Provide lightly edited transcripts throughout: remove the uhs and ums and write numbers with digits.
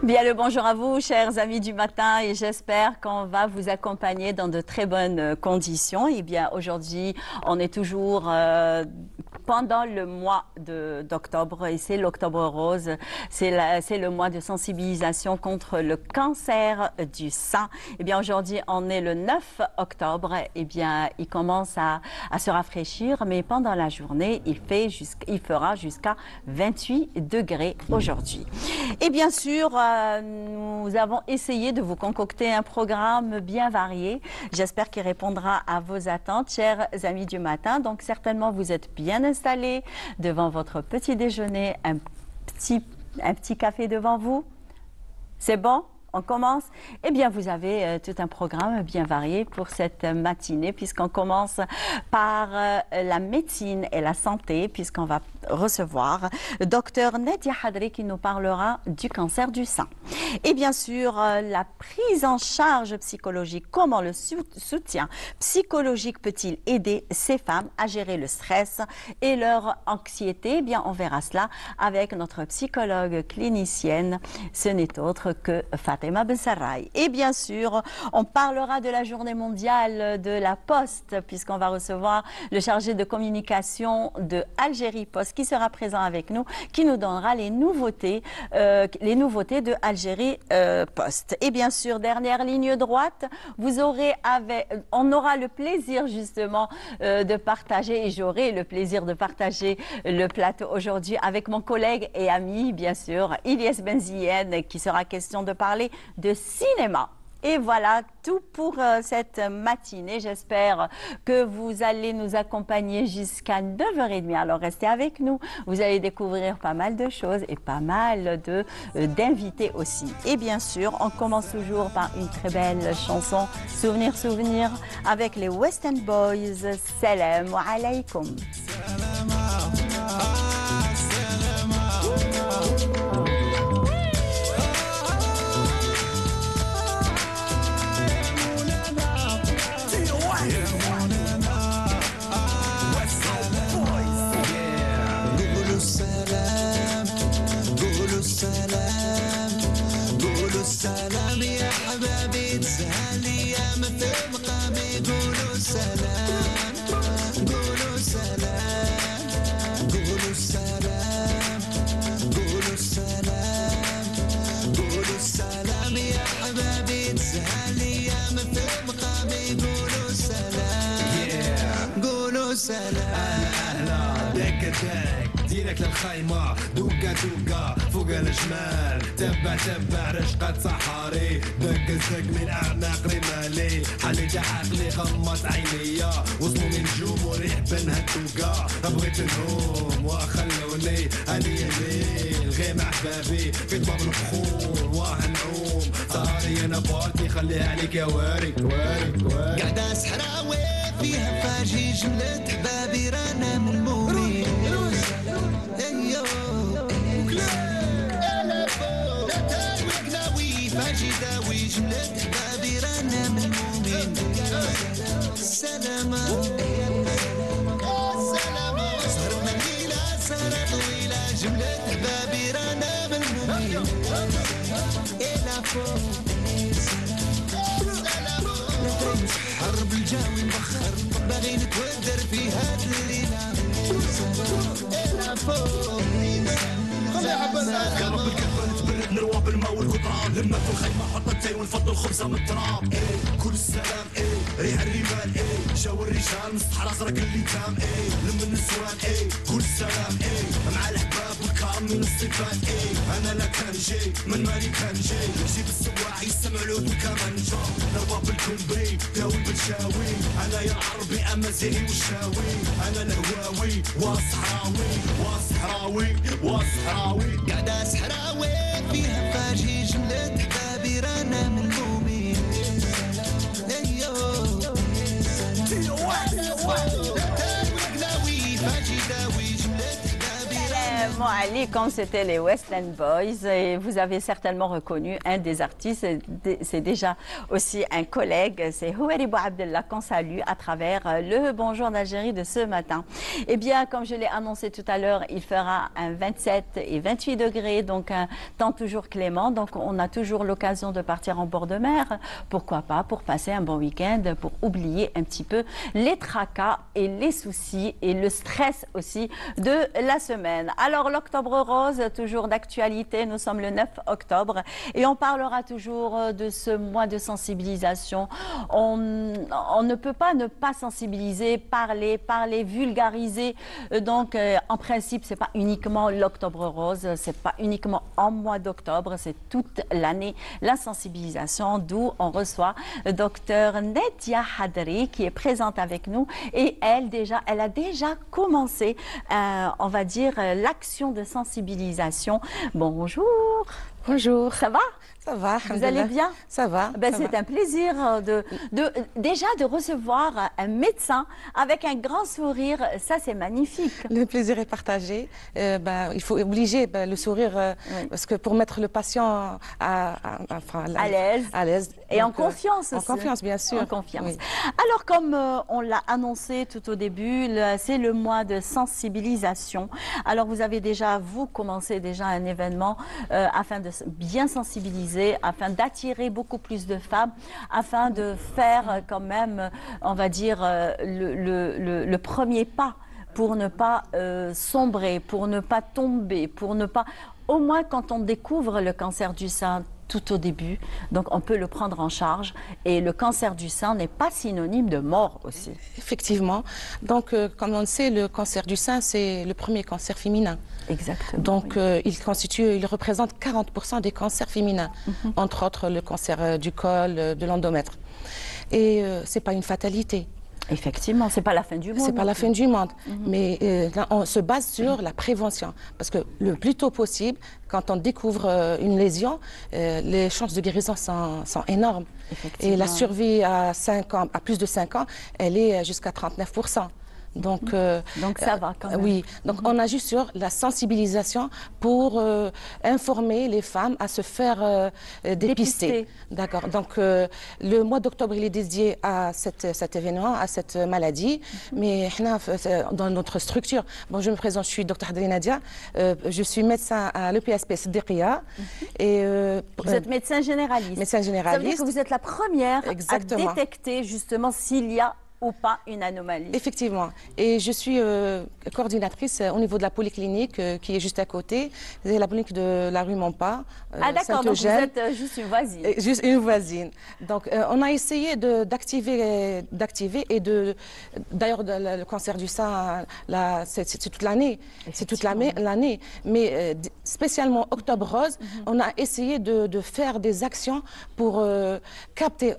Bien le bonjour à vous, chers amis du matin, et j'espère qu'on va vous accompagner dans de très bonnes conditions. Et bien aujourd'hui, on est toujours pendant le mois d'octobre et c'est l'Octobre Rose. C'est le mois de sensibilisation contre le cancer du sein. Et bien aujourd'hui, on est le 9 octobre. Et bien, il commence à se rafraîchir, mais pendant la journée, il fera jusqu'à 28 degrés aujourd'hui. Et bien sûr, nous avons essayé de vous concocter un programme bien varié. J'espère qu'il répondra à vos attentes, chers amis du matin. Donc certainement, vous êtes bien installés devant votre petit déjeuner, un petit café devant vous. C'est bon? On commence? Eh bien, vous avez tout un programme bien varié pour cette matinée, puisqu'on commence par la médecine et la santé, puisqu'on va recevoir le docteur Nadia Hadri qui nous parlera du cancer du sein. Et bien sûr, la prise en charge psychologique, comment le soutien psychologique peut-il aider ces femmes à gérer le stress et leur anxiété? Eh bien, on verra cela avec notre psychologue clinicienne, ce n'est autre que Fatima Bensarraï. Et bien sûr, on parlera de la journée mondiale de la Poste, puisqu'on va recevoir le chargé de communication de Algérie Poste, qui sera présent avec nous, qui nous donnera les nouveautés de Algérie Poste. Et bien sûr, dernière ligne droite, on aura le plaisir justement de partager, et j'aurai le plaisir de partager le plateau aujourd'hui avec mon collègue et ami, bien sûr, Ilyes Benziyen, qui sera question de parler de cinéma. Et voilà tout pour cette matinée. J'espère que vous allez nous accompagner jusqu'à 9h30. Alors restez avec nous. Vous allez découvrir pas mal de choses et pas mal d'invités aussi. Et bien sûr, on commence toujours par une très belle chanson. Souvenir, souvenir avec les West End Boys. Salam alaikum. سلام يا حبابي تسهل ايام في مقامي قولوا سلام قولوا سلام قولوا سلام قولوا سلام قولوا سلام يا حبابي تسهل ايام في مقامي قولوا سلام قولوا سلام اهلا دك دك ديرك للخيمة دوكا دوكا فوق الجمال تبع رشقة صحاري دق الزق من أعماق رمالي حليت عقلي غمض عينيا وصلوا من نجوم وريح بنها الدوكا بغيت نهوم وخلوني أني الليل غير مع حبابي في طباب البخور وهنعوم صاري أنا بارتي خليها عليك يا واري واري واري قاعدة صحراوي فيها فاجي جملة حبابي رانا من المومي فاجي داوي جملة حبابي رانا من المؤمن سلامة سلامة سهرنا ليلة سهرة طويلة جملة حبابي رانا من المؤمن إلى فوق سلامة حرب الجاوي مبخر باغي نتودر في هاد الليلة إلى فوق قرب الكفن تبرد نروى بالماء والقطران لما في الخيمة حط التاي ونفضل الخبزة من التراب ايه كل السلام ايه ريح الرمال ايه جاو الرجال من الصحراء زرق الليتام ايه لم النسوان ايه كل السلام ايه مع الحباب والكرام من الصفات ايه انا لا كان جاي من مالي كان جاي جيب السواعي يسمع العود وكمان جا ضربة بالكمبري داوي بالشاوي انا يا عربي امازيغي والشاوي انا الهواوي وصحراوي وصحراوي وصحراوي قاعدة صحراوي فيها فاجي جملة حبابي رانا من المؤمن Salomon Ali, comme c'était les West End Boys, et vous avez certainement reconnu un des artistes, c'est déjà aussi un collègue, c'est Houari Bouabdallah qu'on salue à travers le Bonjour d'Algérie de ce matin. Eh bien, comme je l'ai annoncé tout à l'heure, il fera un 27 et 28 degrés, donc un temps toujours clément, donc on a toujours l'occasion de partir en bord de mer, pourquoi pas, pour passer un bon week-end, pour oublier un petit peu les tracas et les soucis et le stress aussi de la semaine. Alors l'Octobre Rose, toujours d'actualité, nous sommes le 9 octobre et on parlera toujours de ce mois de sensibilisation. On ne peut pas ne pas sensibiliser, parler, vulgariser. Donc en principe, c'est pas uniquement l'Octobre Rose, c'est pas uniquement en mois d'octobre, c'est toute l'année la sensibilisation, d'où on reçoit Dr Nadia Hadri qui est présente avec nous et elle a déjà commencé, on va dire, l'action de sensibilisation. Bonjour. Bonjour. Ça va? Ça va. Vous allez bien? Ça va. C'est un plaisir déjà de recevoir un médecin avec un grand sourire. Ça, c'est magnifique. Le plaisir est partagé. Il faut obliger le sourire Oui. parce que pour mettre le patient à l'aise. À l'aise. Et Donc, en confiance aussi. En confiance, bien sûr. En confiance. Oui. Alors, comme on l'a annoncé tout au début, c'est le mois de sensibilisation. Alors, vous avez vous commencé déjà un événement afin de bien sensibiliser, afin d'attirer beaucoup plus de femmes, afin de faire quand même, on va dire, le premier pas pour ne pas sombrer, pour ne pas tomber, pour ne pas... Au moins, quand on découvre le cancer du sein tout au début, donc on peut le prendre en charge. Et le cancer du sein n'est pas synonyme de mort aussi. Effectivement. Donc, comme on le sait, le cancer du sein, c'est le premier cancer féminin. Exactement. Donc, il représente 40% des cancers féminins, entre autres le cancer du col, de l'endomètre. Et c'est pas une fatalité. Effectivement, c'est pas la fin du monde. C'est pas la fin du monde, mais là, on se base sur la prévention, parce que le plus tôt possible, quand on découvre une lésion, les chances de guérison sont énormes. Et la survie à plus de 5 ans, elle est jusqu'à 39%. Donc ça va quand même. Oui, donc on agit sur la sensibilisation pour informer les femmes à se faire dépister. D'accord. Donc le mois d'octobre, il est dédié à cet événement, à cette maladie. Mais dans notre structure, je me présente, je suis Dr Hadri Nadia, je suis médecin à l'EPSP Siddiqia. Et vous êtes médecin généraliste. Médecin généraliste. Ça veut dire que vous êtes la première Exactement. à détecter justement s'il y a ou pas une anomalie. Effectivement. Et je suis coordinatrice au niveau de la polyclinique qui est juste à côté. C'est la polyclinique de la rue Montpas. D'accord, donc vous êtes juste une voisine. Juste une voisine. Donc on a essayé d'activer et d'ailleurs le cancer du sein, c'est toute l'année. C'est toute l'année. Mais spécialement Octobre Rose, on a essayé de faire des actions pour capter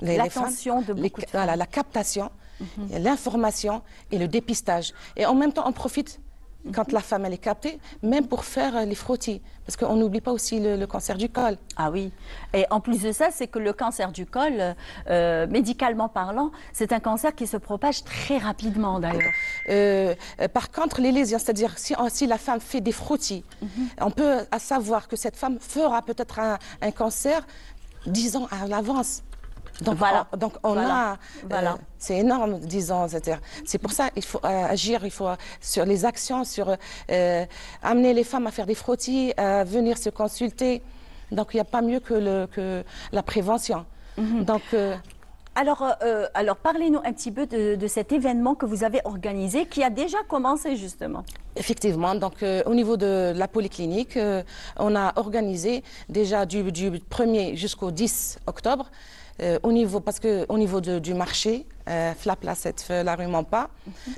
l'attention de beaucoup de femmes. Voilà, la captation, l'information et le dépistage. Et en même temps, on profite, quand la femme elle est captée, même pour faire les frottis. Parce qu'on n'oublie pas aussi le cancer du col. Ah oui. Et en plus de ça, c'est que le cancer du col, médicalement parlant, c'est un cancer qui se propage très rapidement d'ailleurs. Par contre, les lésions, c'est-à-dire si la femme fait des frottis, on peut savoir que cette femme fera peut-être un cancer 10 ans à l'avance. Donc c'est énorme, disons. C'est pour ça qu'il faut agir, sur les actions, sur amener les femmes à faire des frottis, à venir se consulter. Donc il n'y a pas mieux que la prévention. Donc alors parlez-nous un petit peu de cet événement que vous avez organisé, qui a déjà commencé justement. Effectivement, donc au niveau de la polyclinique, on a organisé déjà du 1er jusqu'au 10 octobre. Au niveau du marché, la placette, la rue Montpas,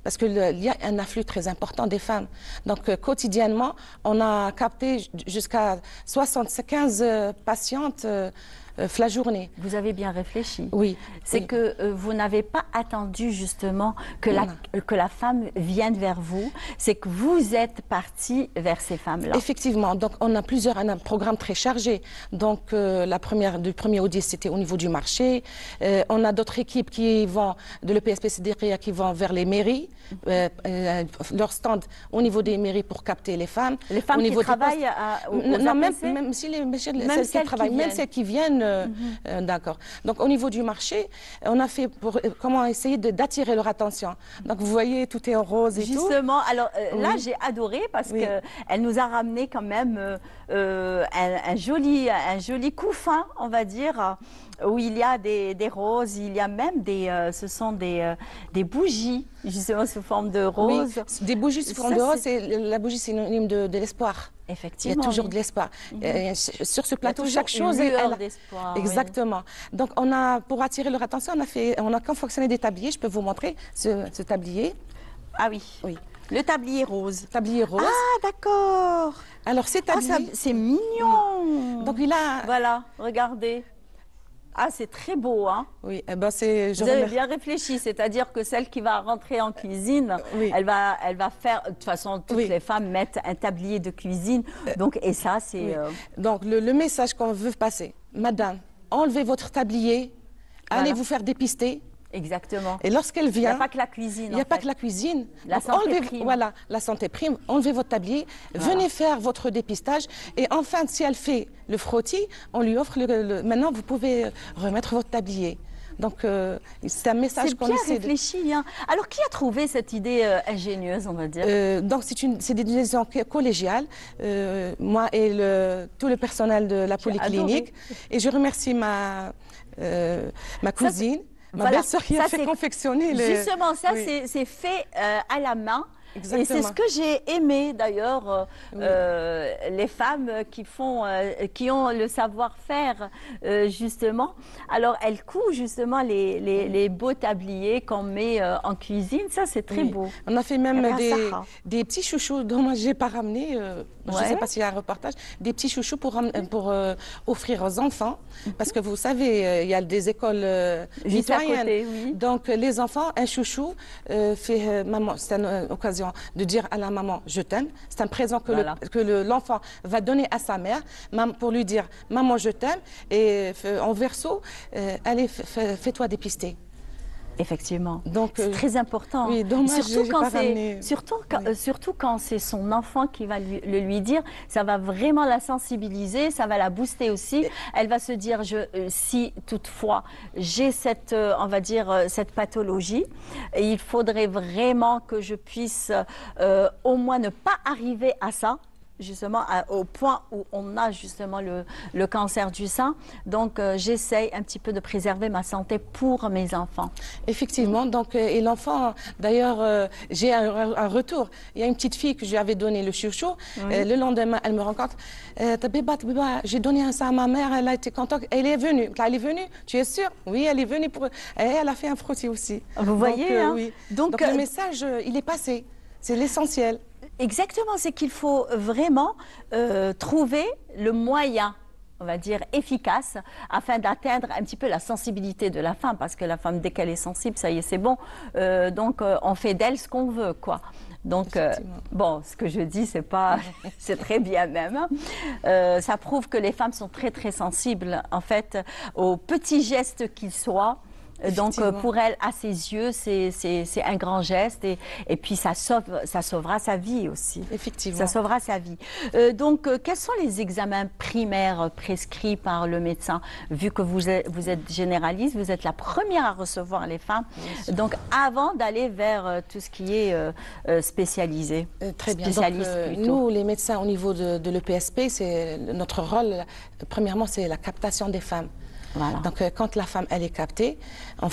parce qu'il y a un afflux très important des femmes. Donc quotidiennement, on a capté jusqu'à 75 patientes la journée. Vous avez bien réfléchi. Oui. C'est que vous n'avez pas attendu justement que la femme vienne vers vous. C'est que vous vous êtes parti vers ces femmes-là. Effectivement, donc on a un programme très chargé. Donc la première, du 1er au 10, c'était au niveau du marché. On a d'autres équipes qui vont, de l'EPSP Siddiqia, qui vont vers les mairies, leur stand au niveau des mairies pour capter les femmes. Les femmes qui travaillent non, même si celles qui travaillent, même celles qui viennent, d'accord. Donc au niveau du marché, on a fait pour comment essayer d'attirer leur attention. Donc vous voyez, tout est en rose et tout. Justement, alors là j'ai adoré parce qu'elle nous a ramené quand même un joli couffin, on va dire, où il y a des roses, il y a même ce sont des bougies, justement sous forme de roses. Oui, des bougies sous forme de rose, la bougie c'est synonyme de l'espoir. Effectivement. Il y a toujours de l'espoir. Sur ce plateau, chaque chose est d'espoir. Exactement. Oui. Donc, pour attirer leur attention, on a confectionné des tabliers. Je peux vous montrer ce tablier. Ah oui. Oui. Le tablier rose. Tablier rose. Ah, d'accord. Alors, c'est tablier. C'est mignon. Donc, il a. Voilà, regardez. Ah, c'est très beau, hein? Oui, vous avez bien réfléchi, c'est-à-dire que celle qui va rentrer en cuisine, elle va faire, de toute façon, toutes les femmes mettent un tablier de cuisine, donc, et ça, c'est... Donc, le message qu'on veut passer, madame, enlevez votre tablier, allez vous faire dépister. Exactement. Et lorsqu'elle vient... Il n'y a pas que la cuisine. Il n'y a pas que la cuisine. La santé prime. Voilà, la santé prime. Enlevez votre tablier, venez faire votre dépistage. Et enfin, si elle fait le frottis, on lui offre maintenant, vous pouvez remettre votre tablier. Donc, c'est un message qu'on essaie de... C'est bien réfléchi. Hein. Alors, qui a trouvé cette idée ingénieuse, on va dire? Donc, c'est des décisions collégiales. Moi et tout le personnel de la polyclinique. Et je remercie ma cousine. Ma belle-sœur qui a fait confectionner Justement, ça, c'est fait à la main. Exactement. Et c'est ce que j'ai aimé d'ailleurs, les femmes qui ont le savoir-faire justement. Alors elles cousent justement les beaux tabliers qu'on met en cuisine, ça c'est très beau. On a fait même des petits chouchous dont moi je n'ai pas ramené, je ne sais pas s'il y a un reportage, des petits chouchous pour offrir aux enfants, parce que vous savez, il y a des écoles citoyennes, donc les enfants, un chouchou fait maman, c'est une occasion de dire à la maman je t'aime, c'est un présent que l'enfant va donner à sa mère pour lui dire maman je t'aime, et en verso allez fais-toi dépister. Effectivement, c'est très important. Oui, dommage, surtout quand c'est son enfant qui va le lui dire, ça va vraiment la sensibiliser, ça va la booster aussi. Elle va se dire, si toutefois j'ai cette, on va dire, cette pathologie, et il faudrait vraiment que je puisse au moins ne pas arriver à ça. Justement au point où on a justement le cancer du sein. Donc j'essaye un petit peu de préserver ma santé pour mes enfants. Effectivement, donc et l'enfant, d'ailleurs j'ai un retour. Il y a une petite fille que je lui avais donné le chouchou. Le lendemain, elle me rencontre. J'ai donné ça à ma mère, elle a été contente. Elle est venue. Tu es sûre? Oui, elle est venue et elle a fait un frottis aussi. Vous voyez, hein? Oui. Donc le message, il est passé. C'est l'essentiel. Exactement, c'est qu'il faut vraiment trouver le moyen, on va dire, efficace afin d'atteindre un petit peu la sensibilité de la femme, parce que la femme, dès qu'elle est sensible, ça y est, c'est bon. Donc, on fait d'elle ce qu'on veut, quoi. Donc, bon, ce que je dis, c'est pas, c'est très bien même. Ça prouve que les femmes sont très, très sensibles, en fait, aux petits gestes qu'ils soient. Donc, pour elle, à ses yeux, c'est un grand geste et puis ça sauvera sa vie aussi. Effectivement. Ça sauvera sa vie. Donc, quels sont les examens primaires prescrits par le médecin? Vu que vous êtes généraliste, vous êtes la première à recevoir les femmes. Donc, avant d'aller vers tout ce qui est spécialisé. Très bien. Donc, nous, les médecins, au niveau de l'EPSP, notre rôle, premièrement, c'est la captation des femmes. Voilà. Donc, quand la femme, elle est captée, on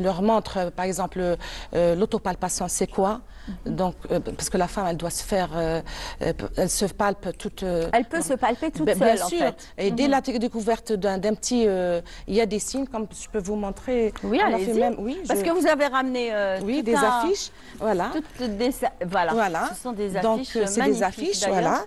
leur montre, par exemple, l'autopalpation, c'est quoi? Donc, parce que la femme, elle doit se faire, elle se palpe toute... elle peut se palper toute seule, bien sûr. En fait. Et dès la découverte d'un petit... il y a des signes, comme je peux vous montrer. Oui, allez-y. Parce que vous avez ramené... oui, des affiches. Voilà. Voilà. Ce sont des affiches magnifiques. C'est des affiches, voilà.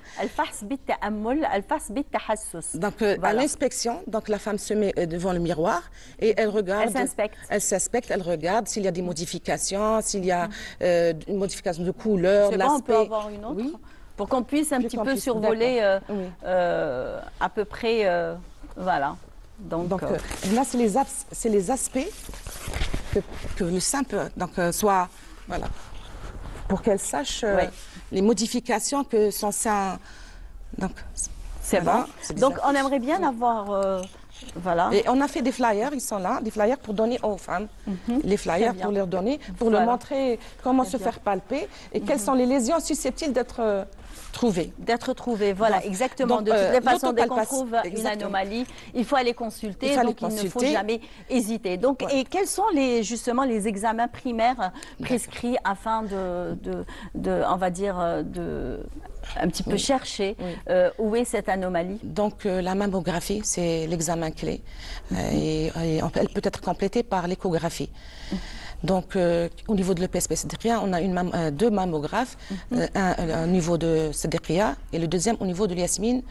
Donc, à l'inspection, donc la femme, femme se met devant le miroir et elle regarde. Elle s'inspecte. Elle s'inspecte, elle regarde s'il y a des modifications, s'il y a une modification de couleur, C'est l'aspect. bon, on peut avoir une autre Oui. pour qu'on puisse un Puis petit qu'on peu puisse- survoler d'accord. à peu près, voilà. Donc, Donc là, c'est les aspects que le sein peut soit, voilà, pour qu'elle sache Oui. les modifications que son sein. Donc, c'est voilà, bon. c'est des Donc, on affiches. aimerait bien avoir, voilà. Et on a fait des flyers, ils sont là, des flyers pour donner aux femmes. Les flyers bien. pour leur donner, pour Voilà. leur montrer comment se bien. faire palper et quelles sont les lésions susceptibles d'être trouvées. D'être trouvé, voilà, Donc, exactement. donc, de toutes les façons, dès qu'on l'autopalpation, trouve une exactement. anomalie, il faut aller consulter, Il faut aller donc il ne faut consulter. jamais hésiter. Donc, Ouais. et quels sont justement les examens primaires prescrits afin on va dire, un petit peu chercher où est cette anomalie? Donc la mammographie, c'est l'examen clé et elle peut être complétée par l'échographie. Donc au niveau de l'EPS Sédéria, on a deux mammographes, un au niveau de Sédéria et le deuxième au niveau de l'Yasmine.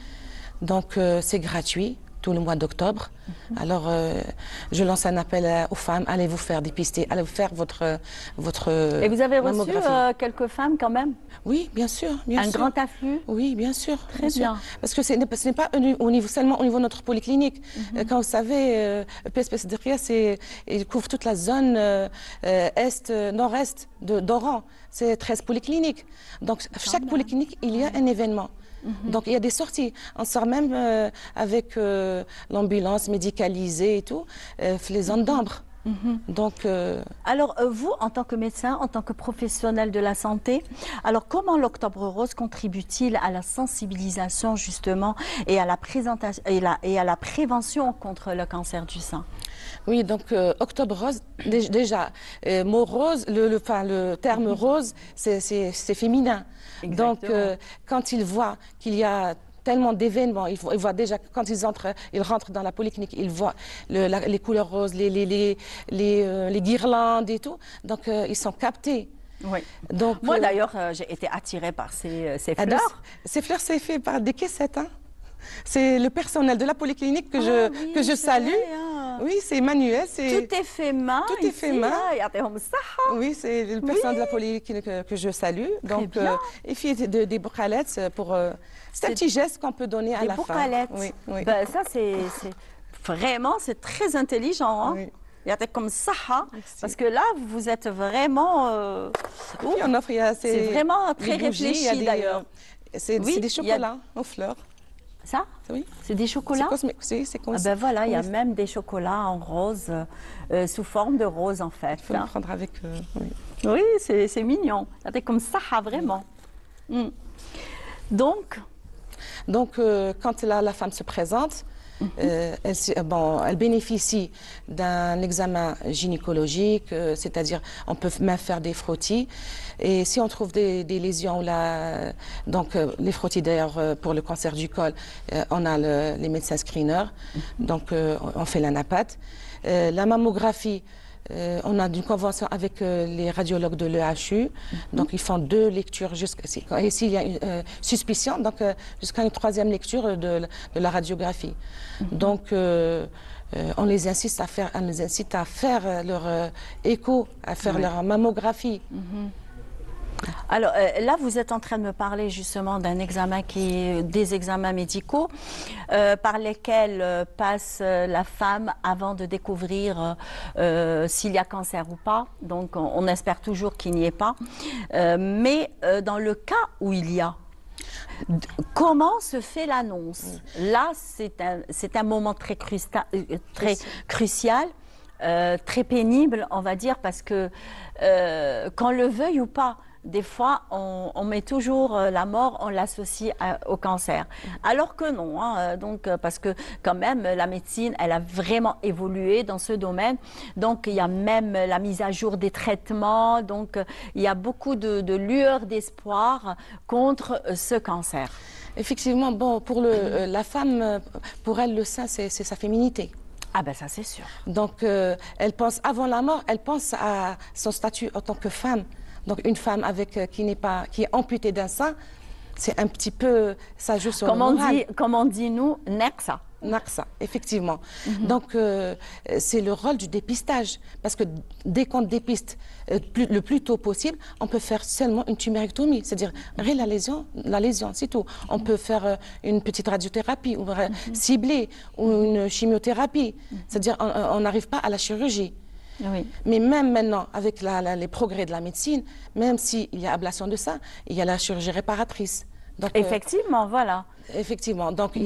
Donc c'est gratuit tout le mois d'octobre. Alors je lance un appel aux femmes, allez vous faire dépister, allez vous faire votre Et vous avez reçu mammographie. quelques femmes quand même? Oui, bien sûr. Bien Un sûr. grand afflux? Oui, bien sûr. Très bien. Parce que ce n'est pas seulement au niveau de notre polyclinique. Quand vous savez, PSP Sédéria, il couvre toute la zone est, nord-est d'Oran. C'est 13 polycliniques. Donc, chaque polyclinique, il y a un événement. Donc, il y a des sorties. On sort même avec l'ambulance médicalisée et tout, les zones d'ombre. Donc, Alors, vous, en tant que médecin, en tant que professionnel de la santé, alors comment l'Octobre Rose contribue-t-il à la sensibilisation justement et à la présentation et à la prévention contre le cancer du sein? oui, donc Octobre Rose, déjà, mot rose, le terme rose, c'est féminin. Donc, Exactement. quand ils voient qu'il y a tellement d'événements, ils voient déjà, quand ils rentrent dans la polyclinique, ils voient les couleurs roses, les guirlandes et tout. Donc, ils sont captés. Oui. Donc, Moi, d'ailleurs, j'ai été attirée par ces ah, fleurs. Ces fleurs, c'est fait par des caissettes. Hein. C'est le personnel de la polyclinique que je c'est salue. vrai, hein. Oui, c'est manuel. Tout est fait main. Tout est fait main. Regardez-هم الصحة. Oui, c'est le personnel de la polyclinique que je salue. Donc, bien. et puis des boucalettes pour. C'est un petit geste qu'on peut donner à Des la femme. boucalettes. Oui, oui. Ben, ça, c'est vraiment, c'est très intelligent. Hein. Oui. Regardez comme ça, hein. Merci. Parce que là, vous êtes vraiment. Oui, on offre. C'est vraiment très des bougies, il y a réfléchi d'ailleurs. C'est Oui, des il y a- chocolats aux fleurs. Ça, Oui. c'est des chocolats. C'est Ah cosmétique. ben voilà, il y a Oui, même des chocolats en rose, sous forme de rose en fait. il faut le hein. prendre avec. Oui. Oui, c'est mignon. Regardez comme ça, vraiment. Mm. Donc, Quand la femme se présente, elle bénéficie d'un examen gynécologique, c'est-à-dire on peut même faire des frottis. Et si on trouve des lésions, les frottis d'ailleurs pour le cancer du col, on a les médecins screeners, donc on fait la napate. La mammographie, on a une convention avec les radiologues de l'EHU, donc ils font 2 lectures et s'il y a une suspicion, donc jusqu'à une 3e lecture de la radiographie. Donc on les incite à faire leur écho, à faire leur mammographie. alors là, vous êtes en train de me parler justement d'un examen des examens médicaux par lesquels passe la femme avant de découvrir s'il y a cancer ou pas. Donc, on espère toujours qu'il n'y ait pas. Mais dans le cas où il y a, comment se fait l'annonce? Là, c'est un moment très crucial, très pénible, on va dire, parce que qu'on le veuille ou pas, des fois, on met toujours la mort, on l'associe au cancer. Alors que non, hein, parce que quand même, la médecine, elle a vraiment évolué dans ce domaine. Donc, il y a même la mise à jour des traitements. Donc, il y a beaucoup de lueurs d'espoir contre ce cancer. Effectivement, bon, pour la femme, pour elle, le sein, c'est sa féminité. Ah ben ça, c'est sûr. Donc, elle pense, avant la mort, elle pense à son statut en tant que femme. Donc, une femme qui est amputée d'un sein, c'est un petit peu, ça joue sur le moral. Comme on dit, nous, nexa. Naqsa, effectivement. Donc, c'est le rôle du dépistage. Parce que dès qu'on dépiste le plus tôt possible, on peut faire seulement une tumérectomie, c'est-à-dire la lésion, c'est tout. On peut faire une petite radiothérapie ou ciblée ou une chimiothérapie. C'est-à-dire on n'arrive pas à la chirurgie. Oui. Mais même maintenant, avec les progrès de la médecine, même s'il y a ablation de ça, il y a la chirurgie réparatrice. Donc, Effectivement, voilà. effectivement, donc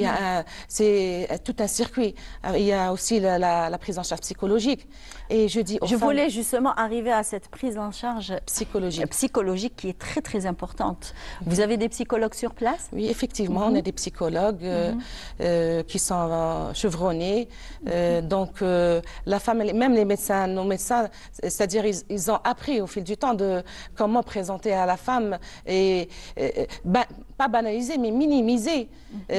c'est tout un circuit. Il y a aussi la prise en charge psychologique. Et je dis aux Je femmes voulais justement arriver à cette prise en charge psychologique qui est très très importante. Vous avez des psychologues sur place? Oui, effectivement, on a des psychologues qui sont chevronnés. Donc, la femme, même les médecins, nos médecins, c'est-à-dire ils ont appris au fil du temps de comment présenter à la femme et pas banaliser, mais minimiser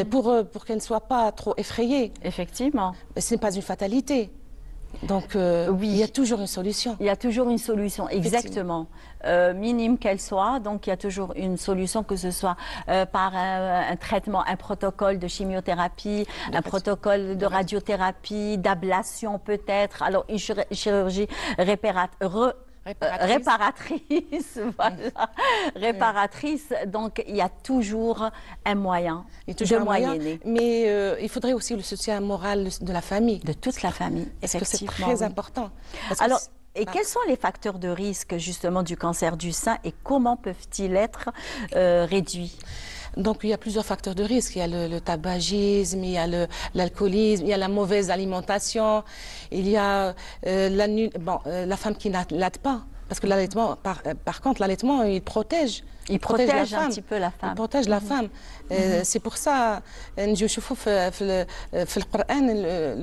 pour qu'elle ne soit pas trop effrayée. Effectivement. Ce n'est pas une fatalité. Donc, oui. il y a toujours une solution. Il y a toujours une solution, exactement. Minime qu'elle soit, donc il y a toujours une solution, que ce soit par un traitement, un protocole de chimiothérapie, un protocole de radiothérapie, d'ablation peut-être, alors une chirurgie réparatrice, voilà. Réparatrice, donc il y a toujours un moyen de moyenner. Mais il faudrait aussi le soutien moral de la famille. De toute la famille, effectivement. C'est très important. Alors, et quels sont les facteurs de risque justement du cancer du sein et comment peuvent-ils être réduits? Donc, il y a plusieurs facteurs de risque. Il y a le tabagisme, il y a l'alcoolisme, il y a la mauvaise alimentation, il y a la femme qui n'allaite pas. Parce que l'allaitement, par contre, l'allaitement, il protège. Il protège un petit peu la femme. Il protège la femme. C'est pour ça, le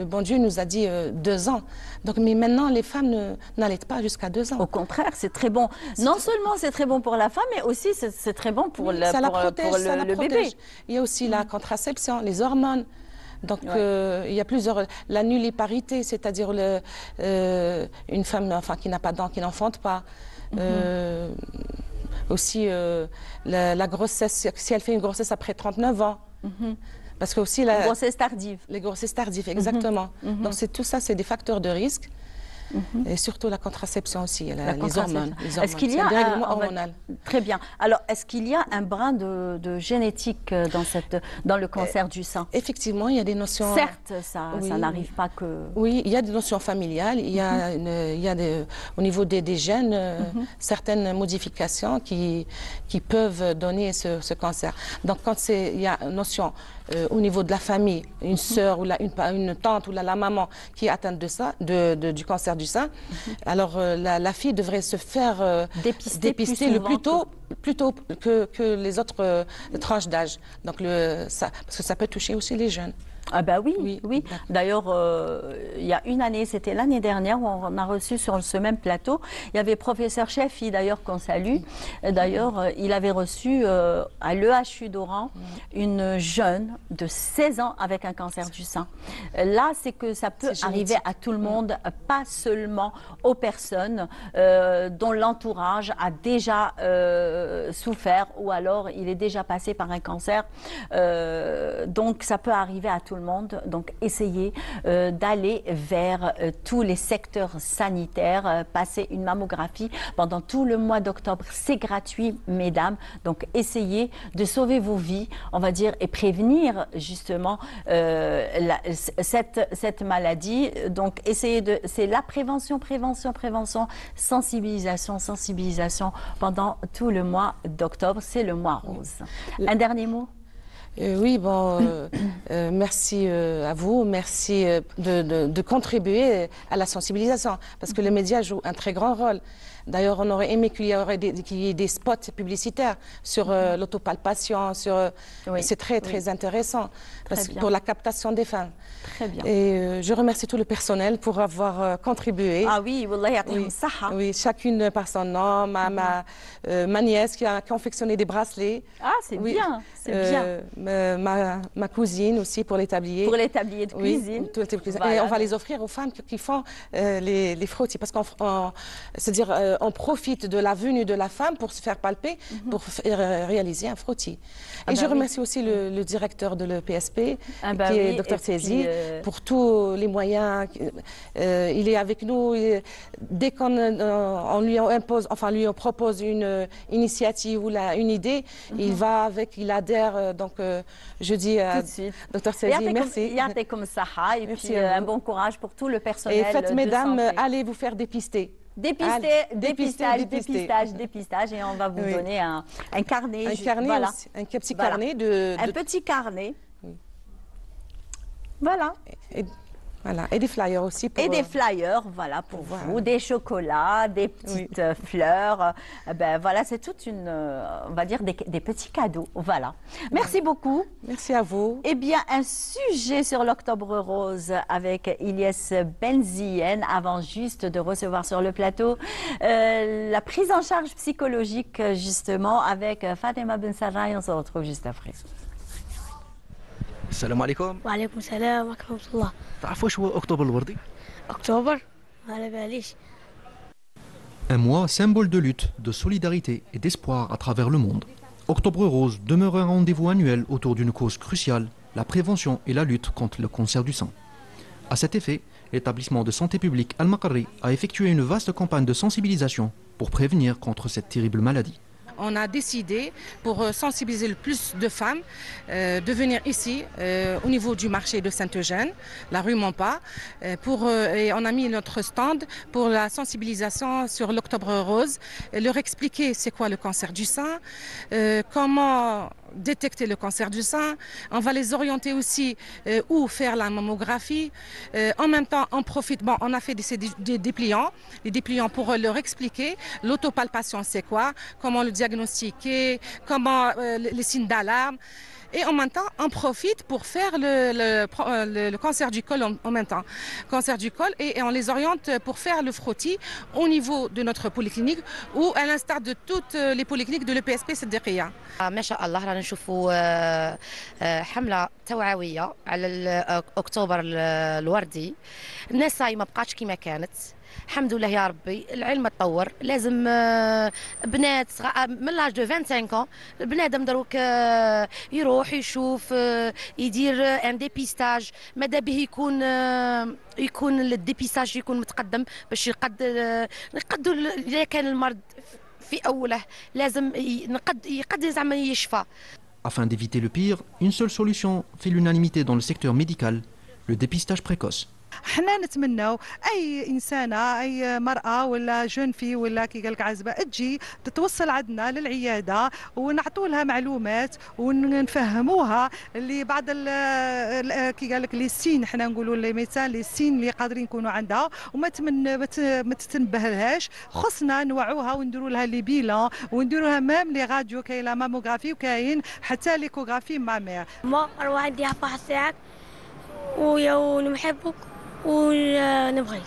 bon Dieu nous a dit 2 ans. Donc, mais maintenant, les femmes n'allaitent pas jusqu'à 2 ans. Au contraire, c'est très bon. Non seulement c'est très bon pour la femme, mais aussi c'est très bon pour le bébé. Il y a aussi la contraception, les hormones. Donc, il y a plusieurs... La nulliparité, c'est-à-dire une femme qui n'a pas d'enfant, qui n'enfante pas. Aussi, la grossesse, si elle fait une grossesse après 39 ans. Parce que aussi... Les grossesses tardives. Les grossesses tardives, exactement. Donc, tout ça, c'est des facteurs de risque. Et surtout la contraception aussi, les hormones. Est-ce qu'il y a dérèglement hormonal. Très bien. Alors, est-ce qu'il y a un brin de génétique dans le cancer du sein? Effectivement, il y a des notions... Certes, ça n'arrive pas que... Oui, il y a des notions familiales, il y a, au niveau des gènes, certaines modifications qui peuvent donner ce cancer. Donc, quand il y a une notion au niveau de la famille, une sœur ou une tante ou la maman qui est atteinte de ça, du cancer du sein, alors la fille devrait se faire dépister le plus tôt que les autres tranches d'âge. Donc parce que ça peut toucher aussi les jeunes. Ah ben oui. D'ailleurs, il y a une année, c'était l'année dernière, où on a reçu sur ce même plateau, il y avait professeur Chefi, d'ailleurs, qu'on salue. D'ailleurs, il avait reçu à l'EHU d'Oran une jeune de 16 ans avec un cancer du sein. Là, c'est que ça peut arriver à tout le monde, pas seulement aux personnes dont l'entourage a déjà souffert ou alors il est déjà passé par un cancer. Donc, ça peut arriver à tout le monde, donc essayez d'aller vers tous les secteurs sanitaires, passer une mammographie pendant tout le mois d'octobre, c'est gratuit mesdames, donc essayez de sauver vos vies, on va dire, et prévenir justement cette maladie, donc c'est la prévention, sensibilisation pendant tout le mois d'octobre, c'est le mois rose. Un dernier mot? Oui, merci à vous, merci de contribuer à la sensibilisation, parce que les médias jouent un très grand rôle. D'ailleurs, on aurait aimé qu'il y ait des spots publicitaires sur l'autopalpation, c'est très intéressant pour la captation des femmes. Très bien. Et je remercie tout le personnel pour avoir contribué. Ah oui, oui, chacune par son nom, ma nièce qui a confectionné des bracelets. Ah, c'est bien, c'est bien. ma cousine aussi pour les tabliers. Pour les tabliers de cuisine. Oui, tous les tabliers de cuisine. Voilà. Et on va les offrir aux femmes qui font les frottis. Parce c'est-à-dire on profite de la venue de la femme pour se faire palper, pour réaliser un frottis. Et je remercie aussi le directeur de l'EPSP, qui est Dr Tézi, pour tous les moyens. Il est avec nous. Dès qu'on lui impose, enfin lui propose une initiative ou une idée, il va avec, il adhère. Donc je dis à Dr Tézi, merci. Et puis un bon courage pour tout le personnel. Et faites, mesdames, santé. Allez vous faire dépister. Dépistage, et on va vous donner un carnet. Un carnet voilà. aussi, un petit carnet de... Un petit carnet. Oui. Voilà. Voilà, et des flyers aussi. Et des flyers, voilà, pour vous, des chocolats, des petites fleurs. Ben voilà, c'est toute une, on va dire, des petits cadeaux. Voilà. Merci beaucoup. Merci à vous. Eh bien, un sujet sur l'Octobre Rose avec Ilyes Benziyen, avant juste de recevoir sur le plateau la prise en charge psychologique, justement, avec Fatima Ben Sarraï. On se retrouve juste après. السلام عليكم. وعليكم السلام ورحمة الله. تعرفوا شو هو أكتوبر الوردي؟ أكتوبر؟ ما على باليش. Un mois symbole de lutte, de solidarité et d'espoir à travers le monde. Octobre Rose demeure un rendez-vous annuel autour d'une cause cruciale, la prévention et la lutte contre le cancer du sein. À cet effet, l'établissement de santé publique Al-Maqarri a effectué une vaste campagne de sensibilisation pour prévenir contre cette terrible maladie. On a décidé, pour sensibiliser le plus de femmes, de venir ici, au niveau du marché de Saint-Eugène, la rue Montpas, et on a mis notre stand pour la sensibilisation sur l'Octobre Rose, et leur expliquer c'est quoi le cancer du sein, comment détecter le cancer du sein. On va les orienter aussi où faire la mammographie. En même temps, on profite, bon, on a fait des dépliants pour leur expliquer l'autopalpation c'est quoi, comment le diagnostiquer, comment les signes d'alarme. Et en même temps, on profite pour faire le cancer du col en même temps. Cancer du col, et on les oriente pour faire le frottis au niveau de notre polyclinique ou à l'instar de toutes les polycliniques de l'EPSP Siddiqia. ما شاء الله رانا نشوفوا حملة توعوية على أكتوبر الوردي. الناس ما بقاتش كما كانت. الحمد لله يا ربي العلم تطور. لازم بنات من لاج دو 25 ans البنادم دروك يروح يشوف يدير ان ديبيستاج ماذا به يكون الديبيستاج يكون متقدم باش نقدوا اذا كان المرض في اوله لازم يقدر زعما يشفى. Afin d'éviter le pire, une seule solution fait l'unanimité dans le secteur médical, le dépistage précoce. حنا نتمناو اي انسانه اي مراه ولا جون في ولا كي قال لك عازبه تجي تتوصل عندنا للعياده ونعطوا لها معلومات ونفهموها اللي بعض كي قال لك لي سين حنا نقولوا لي ميتان لي سين اللي قادرين يكونوا عندها وما ما تتنبهلهاش. خصنا نوعوها ونديروا لها لي بيلان ونديروا لها ميم لي راديو كاين لا ماموغرافي وكاين حتى ليكوغرافي مامير. ما اروح عندي فحص ساعات ونحبك ونبغيك.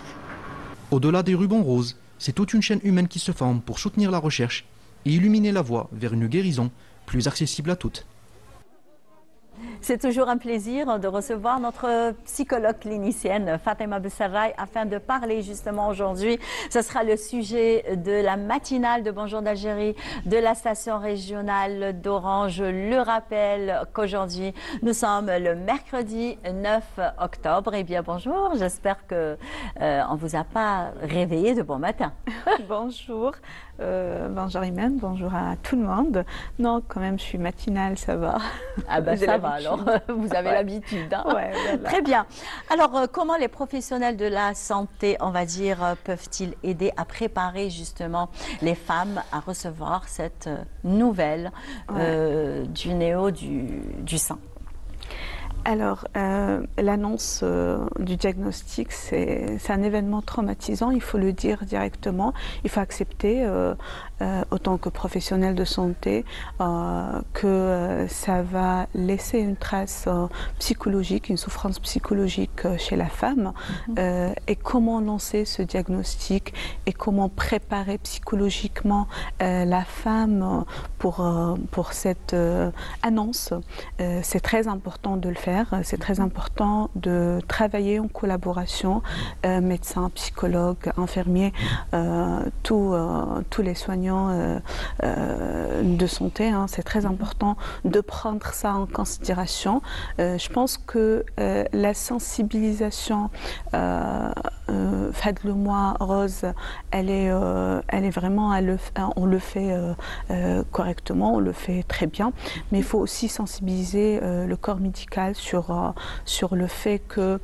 Au-delà des rubans roses, c'est toute une chaîne humaine qui se forme pour soutenir la recherche et illuminer la voie vers une guérison plus accessible à toutes. C'est toujours un plaisir de recevoir notre psychologue clinicienne Fatima Ben Sarraï afin de parler justement aujourd'hui. Ce sera le sujet de la matinale de Bonjour d'Algérie de la station régionale d'Orange. Le rappel qu'aujourd'hui nous sommes le mercredi 9 octobre. Eh bien bonjour, j'espère que on vous a pas réveillé de bon matin. Bonjour, bonjour Imen, bonjour à tout le monde. Non, quand même, je suis matinale, ça va. Ah ben ça va alors, vous avez l'habitude. Hein? Ouais, voilà. Très bien. Alors, comment les professionnels de la santé, on va dire, peuvent-ils aider à préparer justement les femmes à recevoir cette nouvelle du néo du sein? Alors, l'annonce du diagnostic, c'est un événement traumatisant, il faut le dire directement. Il faut accepter autant que professionnelle de santé, que ça va laisser une trace psychologique, une souffrance psychologique chez la femme, et comment lancer ce diagnostic et comment préparer psychologiquement la femme pour cette annonce. C'est très important de le faire, c'est très important de travailler en collaboration, médecins, psychologues, infirmiers, tous les soignants de santé, hein, c'est très important de prendre ça en considération. Je pense que la sensibilisation Fad le mois rose, elle est vraiment, on le fait correctement, on le fait très bien, mais il faut aussi sensibiliser le corps médical sur le fait que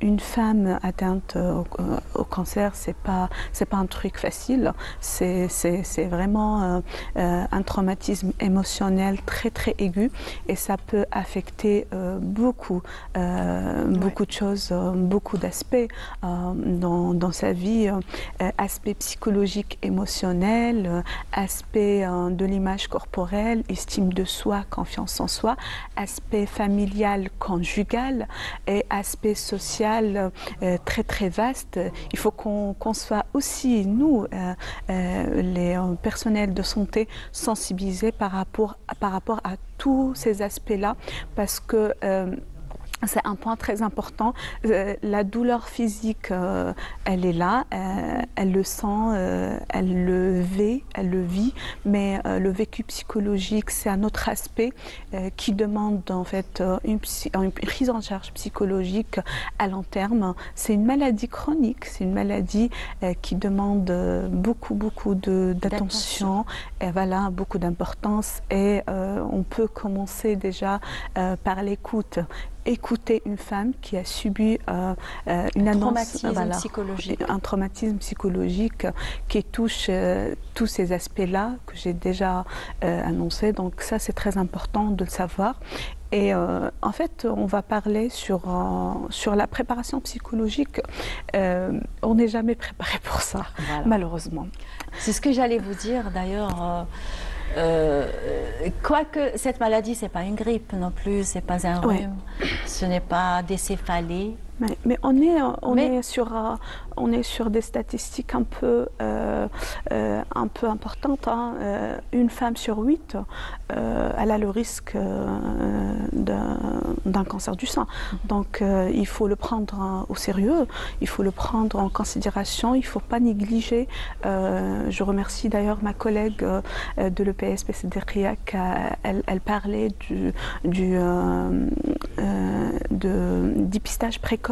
une femme atteinte au cancer, c'est pas un truc facile, c'est vraiment un traumatisme émotionnel très très aigu, et ça peut affecter beaucoup de choses, beaucoup d'aspects dans sa vie, aspect psychologique, émotionnel, aspect de l'image corporelle, estime de soi, confiance en soi, aspect familial, conjugal, et aspect social très très vaste. Il faut qu'on soit aussi, nous, les personnels de santé, sensibilisés par rapport à tous ces aspects-là, parce que c'est un point très important. La douleur physique, elle est là, elle le sent, elle le vit, mais le vécu psychologique, c'est un autre aspect qui demande en fait une prise en charge psychologique à long terme. C'est une maladie chronique, c'est une maladie qui demande beaucoup d'attention, et voilà, beaucoup d'importance, et on peut commencer déjà par l'écoute. Écouter une femme qui a subi une annonce, un traumatisme psychologique qui touche tous ces aspects-là que j'ai déjà annoncés. Donc ça, c'est très important de le savoir. Et en fait, on va parler sur la préparation psychologique. On n'est jamais préparé pour ça, voilà, malheureusement. C'est ce que j'allais vous dire d'ailleurs. Quoique cette maladie, c'est pas une grippe non plus, c'est pas un rhume, ce n'est pas des céphalées. Mais on est sur des statistiques un peu importantes. Hein. Une femme sur 8, elle a le risque d'un cancer du sein. Donc il faut le prendre au sérieux, il faut le prendre en considération, il ne faut pas négliger. Je remercie d'ailleurs ma collègue de l'EPS-PCDRIA, elle parlait de dépistage précoce.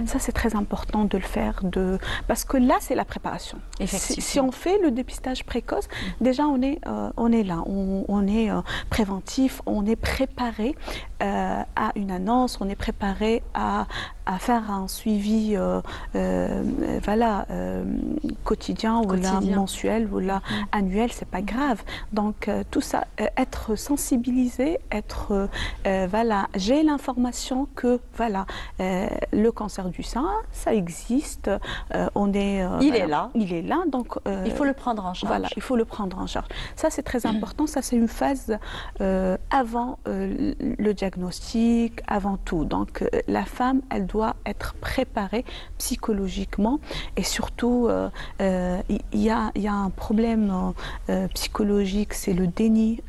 Ça, c'est très important de le faire, parce que là, c'est la préparation. Si on fait le dépistage précoce, déjà, on est là, on est préventif, on est préparé à une annonce, on est préparé à faire un suivi quotidien ou là, mensuel ou là, annuel, c'est pas grave. Donc, tout ça, être sensibilisé, j'ai l'information que, le cancer du sein, ça existe, il est là, donc il faut le prendre en charge. Voilà, il faut le prendre en charge. Ça, c'est très important. Ça, c'est une phase avant le diagnostic, avant tout. Donc, la femme, elle doit être préparée psychologiquement, et surtout, il y a un problème psychologique, c'est le déni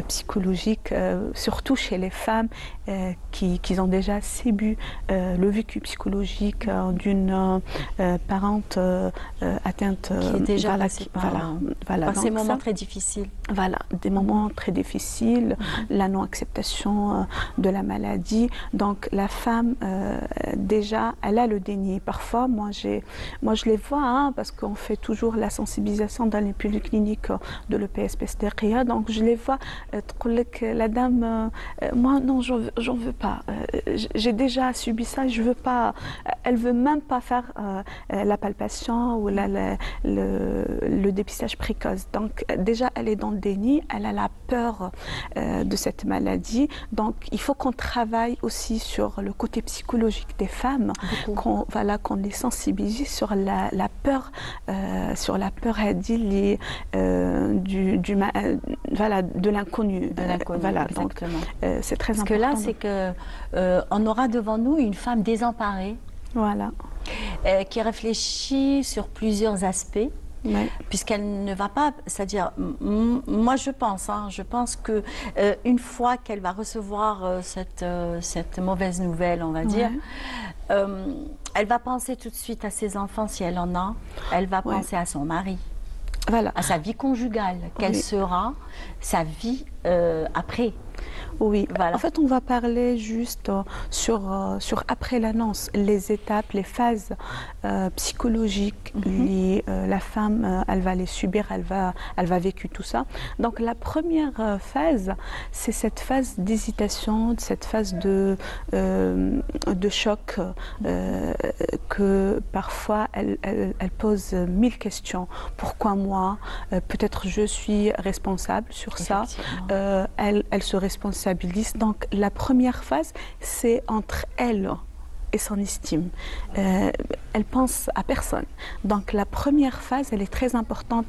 psychologique, surtout chez les femmes qui ont déjà subi le vécu psychologique d'une parente atteinte, qui est déjà passée par ces moments très difficiles. Voilà, des moments très difficiles, la non-acceptation de la maladie. Donc la femme, déjà, elle a le déni. Parfois, moi je les vois, hein, parce qu'on fait toujours la sensibilisation dans les polycliniques de l'EPS-PCDRIA. Donc je les vois, la dame, moi non, j'en veux pas. J'ai déjà subi ça, je veux pas. Elle veut même pas faire la palpation ou le dépistage précoce. Donc déjà, elle est dans le déni, elle a la peur de cette maladie. Donc Donc, il faut qu'on travaille aussi sur le côté psychologique des femmes, qu'on les sensibilise sur la peur, de l'inconnu. Voilà, donc c'est très important. Parce que là, c'est que on aura devant nous une femme désemparée, voilà, qui réfléchit sur plusieurs aspects. Ouais. Puisqu'elle ne va pas, c'est-à-dire, moi je pense que une fois qu'elle va recevoir cette mauvaise nouvelle, on va dire, elle va penser tout de suite à ses enfants si elle en a, elle va penser à son mari, voilà, à sa vie conjugale, quelle sera sa vie après. Oui, voilà. En fait, on va parler juste sur après l'annonce, les étapes, les phases psychologiques. La femme, elle va les subir, elle va vécu tout ça. Donc, la première phase, c'est cette phase d'hésitation, cette phase de choc, que parfois, elle pose 1000 questions. Pourquoi moi? Peut-être je suis responsable sur ça. Elle se responsabilise. Donc la première phase, c'est entre elle et son estime. Elle pense à personne. Donc la première phase, elle est très importante.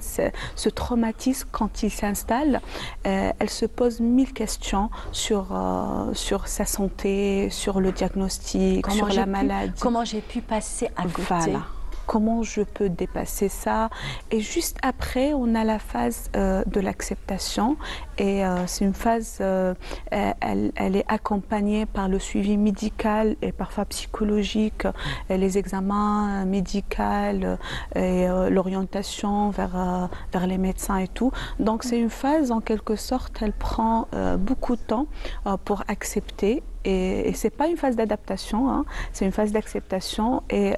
Ce traumatisme, quand il s'installe, elle se pose 1000 questions sur sa santé, sur le diagnostic, sur la maladie. Comment j'ai pu passer à côté? Voilà. Comment je peux dépasser ça? Et juste après, on a la phase de l'acceptation. Et c'est une phase, elle est accompagnée par le suivi médical et parfois psychologique, les examens médicaux et l'orientation vers les médecins et tout. Donc c'est une phase, en quelque sorte, elle prend beaucoup de temps pour accepter. Et ce n'est pas une phase d'adaptation, hein, c'est une phase d'acceptation et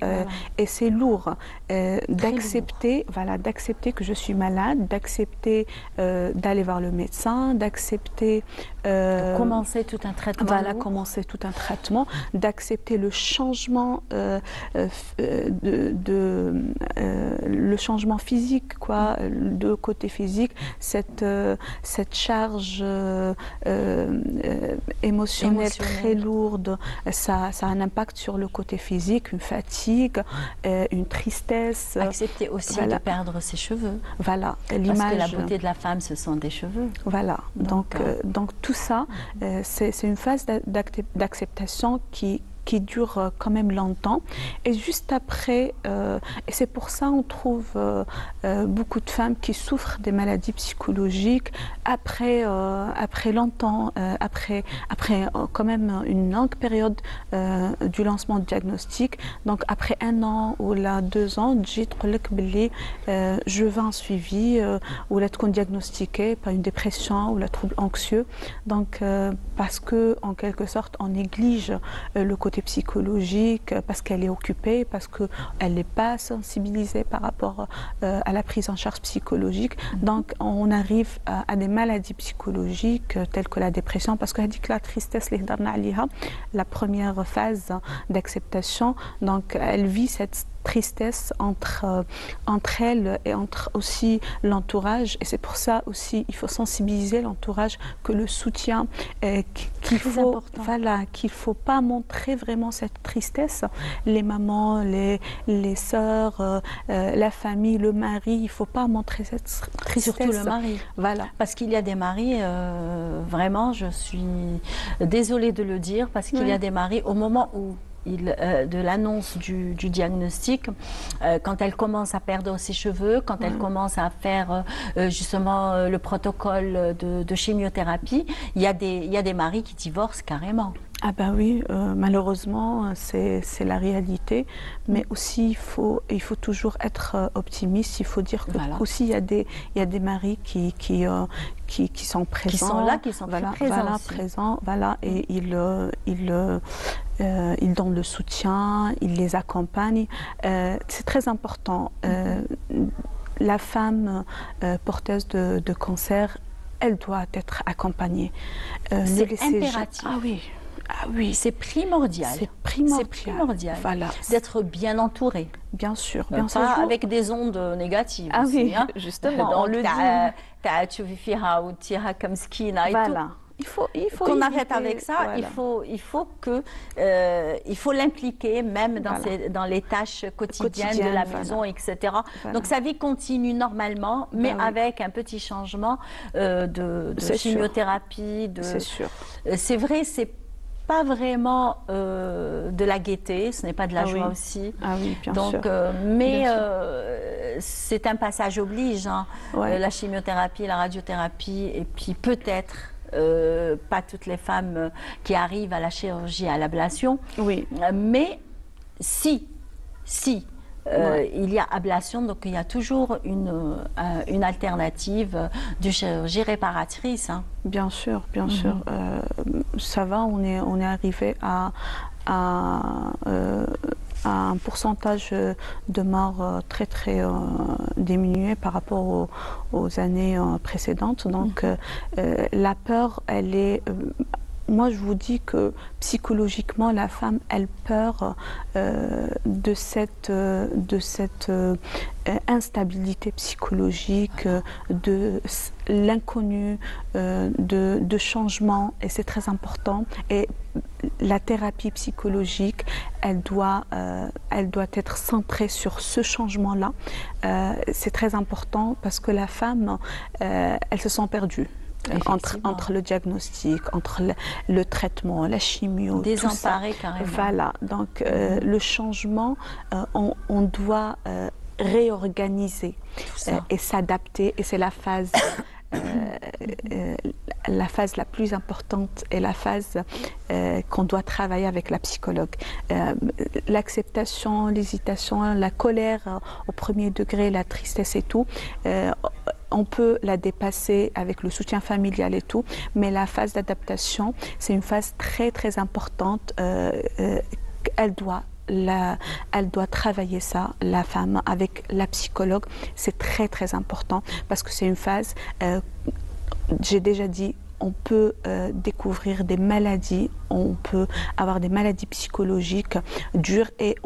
c'est lourd d'accepter que je suis malade, d'accepter d'aller voir le médecin, d'accepter... commencer tout un traitement. Voilà, commencer tout un traitement, d'accepter le changement, le changement physique, quoi, de côté physique, cette charge émotionnelle très lourde, ça a un impact sur le côté physique, une fatigue, une tristesse. Accepter aussi de perdre ses cheveux. Voilà, l'image. Parce que la beauté de la femme, ce sont des cheveux. Voilà, donc tout ça, c'est une phase d'acceptation qui dure quand même longtemps. Et juste après, et c'est pour ça on trouve beaucoup de femmes qui souffrent des maladies psychologiques après longtemps, après quand même une longue période du lancement du diagnostic. Donc après 1 an ou là 2 ans, je veux un suivi ou là تكون diagnostiqué par une dépression ou le trouble anxieux. Donc parce que en quelque sorte on néglige le côté psychologique, parce qu'elle est occupée, parce qu'elle n'est pas sensibilisée par rapport à la prise en charge psychologique. Donc on arrive à des maladies psychologiques telles que la dépression, parce que la tristesse, la première phase d'acceptation, donc elle vit cette tristesse entre elle et entre aussi l'entourage, et c'est pour ça aussi il faut sensibiliser l'entourage que le soutien qu'il faut pas montrer vraiment cette tristesse, les mamans, les sœurs, la famille, le mari, il faut pas montrer cette tristesse. Surtout le mari. Voilà. Parce qu'il y a des maris, vraiment je suis désolée de le dire, parce qu'il y a des maris au moment où de l'annonce du diagnostic, quand elle commence à perdre ses cheveux, quand elle commence à faire justement le protocole de chimiothérapie, il y a des maris qui divorcent carrément. Ah ben oui, malheureusement, c'est la réalité. Mais aussi, il faut toujours être optimiste. Il faut dire que aussi il y a des maris qui sont présents, qui sont là, qui sont présents, et ils donnent le soutien, ils les accompagnent. C'est très important. La femme porteuse de cancer, elle doit être accompagnée. C'est impératif. Ah oui, c'est primordial. C'est primordial. Voilà. D'être bien entouré. Bien sûr, bien sûr. Pas avec des ondes négatives. Ah aussi, oui, hein. justement. On le dit. Voilà. il faut qu'on éviter, arrête avec ça. voilà. Il faut l'impliquer même dans, Voilà. dans les tâches quotidiennes de la Quotidiennes, maison, voilà. etc. Voilà. Donc sa vie continue normalement, mais Bah oui. avec un petit changement de C'est sûr. chimiothérapie. C'est sûr. C'est vrai, c'est pas vraiment de la gaieté, ce n'est pas de la Ah joie oui. aussi. Ah oui, bien Donc, sûr. mais Bien sûr. c'est un passage oblige, hein. Ouais. La chimiothérapie, la radiothérapie, et puis peut-être pas toutes les femmes qui arrivent à la chirurgie, à l'ablation, Oui. mais si Ouais. il y a ablation, donc il y a toujours une alternative de chirurgie réparatrice, hein. Bien sûr, bien sûr. Ça va, on est arrivé à un pourcentage de morts très très diminué par rapport aux années précédentes. Donc la peur, elle est... moi, je vous dis que psychologiquement, la femme, elle peur de cette instabilité psychologique, de l'inconnu, de changement, et c'est très important. Et la thérapie psychologique, elle doit être centrée sur ce changement-là. C'est très important parce que la femme, elle se sent perdue. Entre le diagnostic, entre le traitement, la chimio, désemparée tout ça. carrément. Voilà, donc le changement, on doit réorganiser et s'adapter, et c'est la phase la plus importante et la phase qu'on doit travailler avec la psychologue. L'acceptation, l'hésitation, la colère au premier degré, la tristesse et tout, on peut la dépasser avec le soutien familial et tout, mais la phase d'adaptation, c'est une phase très très importante. Elle doit travailler ça, la femme, avec la psychologue. C'est très très important parce que c'est une phase, j'ai déjà dit, on peut découvrir des maladies, on peut avoir des maladies psychologiques dures, et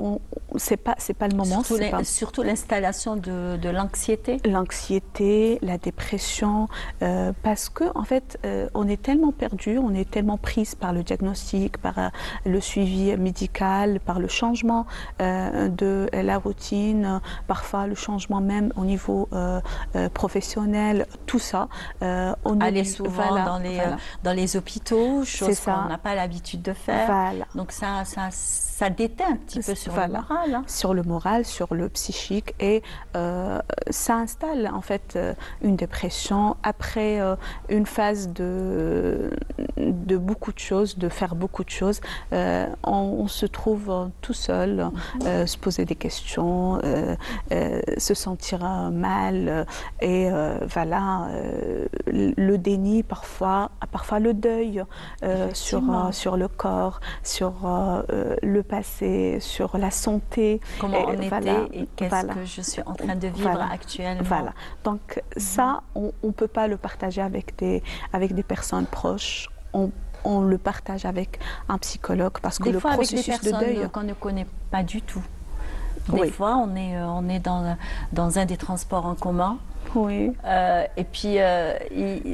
c'est pas le moment. Surtout l'installation de l'anxiété. L'anxiété, la dépression, parce que en fait, on est tellement perdu, on est tellement prise par le diagnostic, par le suivi médical, par le changement de la routine, parfois le changement même au niveau professionnel, tout ça. Aller souvent dans les hôpitaux, chose qu'on n'a pas l'habitude de faire. Voilà. Donc ça déteint un petit peu sur le moral. Hein. Sur le moral, sur le psychique, et ça installe en fait une dépression après une phase de beaucoup de choses, de faire beaucoup de choses. On se trouve tout seul, se poser des questions, se sentir mal, et voilà, le déni parfois le deuil sur le corps, sur le passé, sur la santé. Comment on était et qu'est-ce que je suis en train de vivre actuellement. Voilà. Donc ça, on ne peut pas le partager avec des personnes proches. On le partage avec un psychologue parce que le processus de deuil... Des fois avec des personnes qu'on ne connaît pas du tout. Des fois, on est dans un des transports en commun. Oui. Et puis,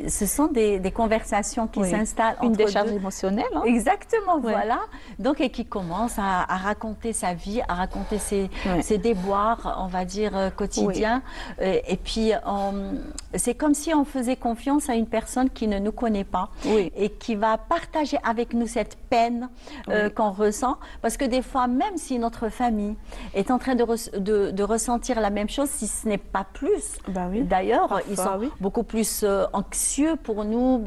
ce sont des conversations qui s'installent entre une décharge émotionnelle. Hein. Exactement, voilà. Donc, et qui commence à raconter sa vie, à raconter ses déboires, on va dire, quotidiens. Et puis, c'est comme si on faisait confiance à une personne qui ne nous connaît pas et qui va partager avec nous cette peine qu'on ressent. Parce que des fois, même si notre famille est en train de ressentir la même chose, si ce n'est pas plus, d'ailleurs, ils sont beaucoup plus anxieux pour nous,